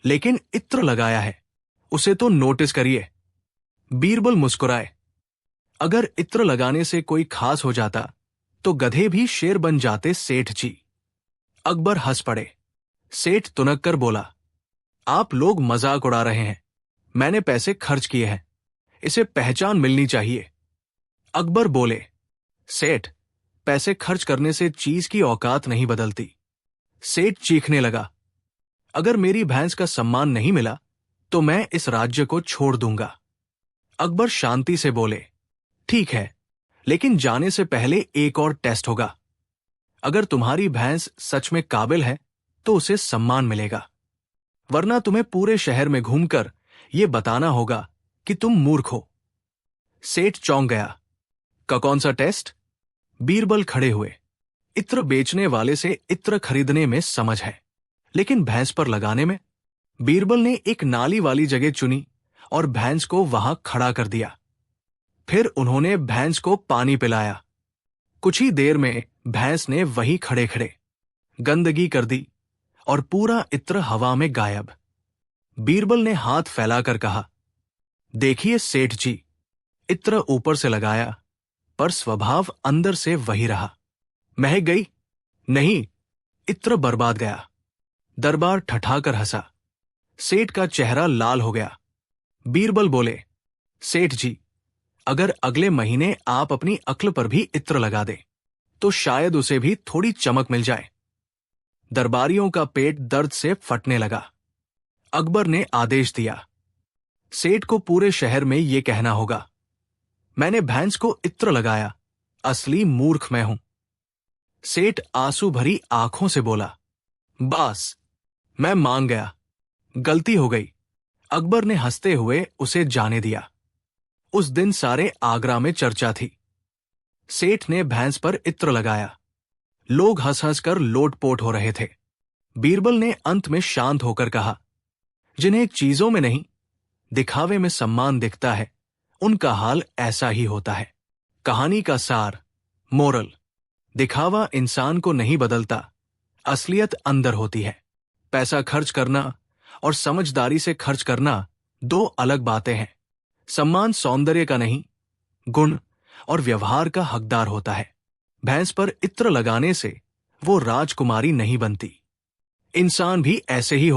लेकिन इत्र लगाया है, उसे तो नोटिस करिए। बीरबल मुस्कुराए। अगर इत्र लगाने से कोई खास हो जाता तो गधे भी शेर बन जाते सेठ जी। अकबर हंस पड़े। सेठ तुनक कर बोला, आप लोग मजाक उड़ा रहे हैं। मैंने पैसे खर्च किए हैं, इसे पहचान मिलनी चाहिए। अकबर बोले, सेठ, पैसे खर्च करने से चीज की औकात नहीं बदलती। सेठ चीखने लगा, अगर मेरी भैंस का सम्मान नहीं मिला तो मैं इस राज्य को छोड़ दूंगा। अकबर शांति से बोले, ठीक है, लेकिन जाने से पहले एक और टेस्ट होगा। अगर तुम्हारी भैंस सच में काबिल है तो उसे सम्मान मिलेगा, वरना तुम्हें पूरे शहर में घूमकर यह बताना होगा कि तुम मूर्ख हो। सेठ चौंक गया। का कौन सा टेस्ट? बीरबल खड़े हुए। इत्र बेचने वाले से इत्र खरीदने में समझ है, लेकिन भैंस पर लगाने में? बीरबल ने एक नाली वाली जगह चुनी और भैंस को वहां खड़ा कर दिया। फिर उन्होंने भैंस को पानी पिलाया। कुछ ही देर में भैंस ने वहीं खड़े खड़े गंदगी कर दी और पूरा इत्र हवा में गायब। बीरबल ने हाथ फैलाकर कहा, देखिए सेठ जी, इत्र ऊपर से लगाया पर स्वभाव अंदर से वही रहा। महक गई? नहीं, इत्र बर्बाद गया। दरबार ठठाकर हंसा। सेठ का चेहरा लाल हो गया। बीरबल बोले, सेठ जी, अगर अगले महीने आप अपनी अक्ल पर भी इत्र लगा दें तो शायद उसे भी थोड़ी चमक मिल जाए। दरबारियों का पेट दर्द से फटने लगा। अकबर ने आदेश दिया, सेठ को पूरे शहर में यह कहना होगा, मैंने भैंस को इत्र लगाया, असली मूर्ख मैं हूं। सेठ आंसू भरी आंखों से बोला, बस, मैं मान गया, गलती हो गई। अकबर ने हंसते हुए उसे जाने दिया। उस दिन सारे आगरा में चर्चा थी। सेठ ने भैंस पर इत्र लगाया। लोग हंस हंस कर लोटपोट हो रहे थे। बीरबल ने अंत में शांत होकर कहा, जिन्हें चीजों में नहीं, दिखावे में सम्मान दिखता है, उनका हाल ऐसा ही होता है। कहानी का सार, मोरल, दिखावा इंसान को नहीं बदलता, असलियत अंदर होती है। पैसा खर्च करना और समझदारी से खर्च करना दो अलग बातें हैं। सम्मान सौंदर्य का नहीं, गुण और व्यवहार का हकदार होता है। भैंस पर इत्र लगाने से वो राजकुमारी नहीं बनती। इंसान भी ऐसे ही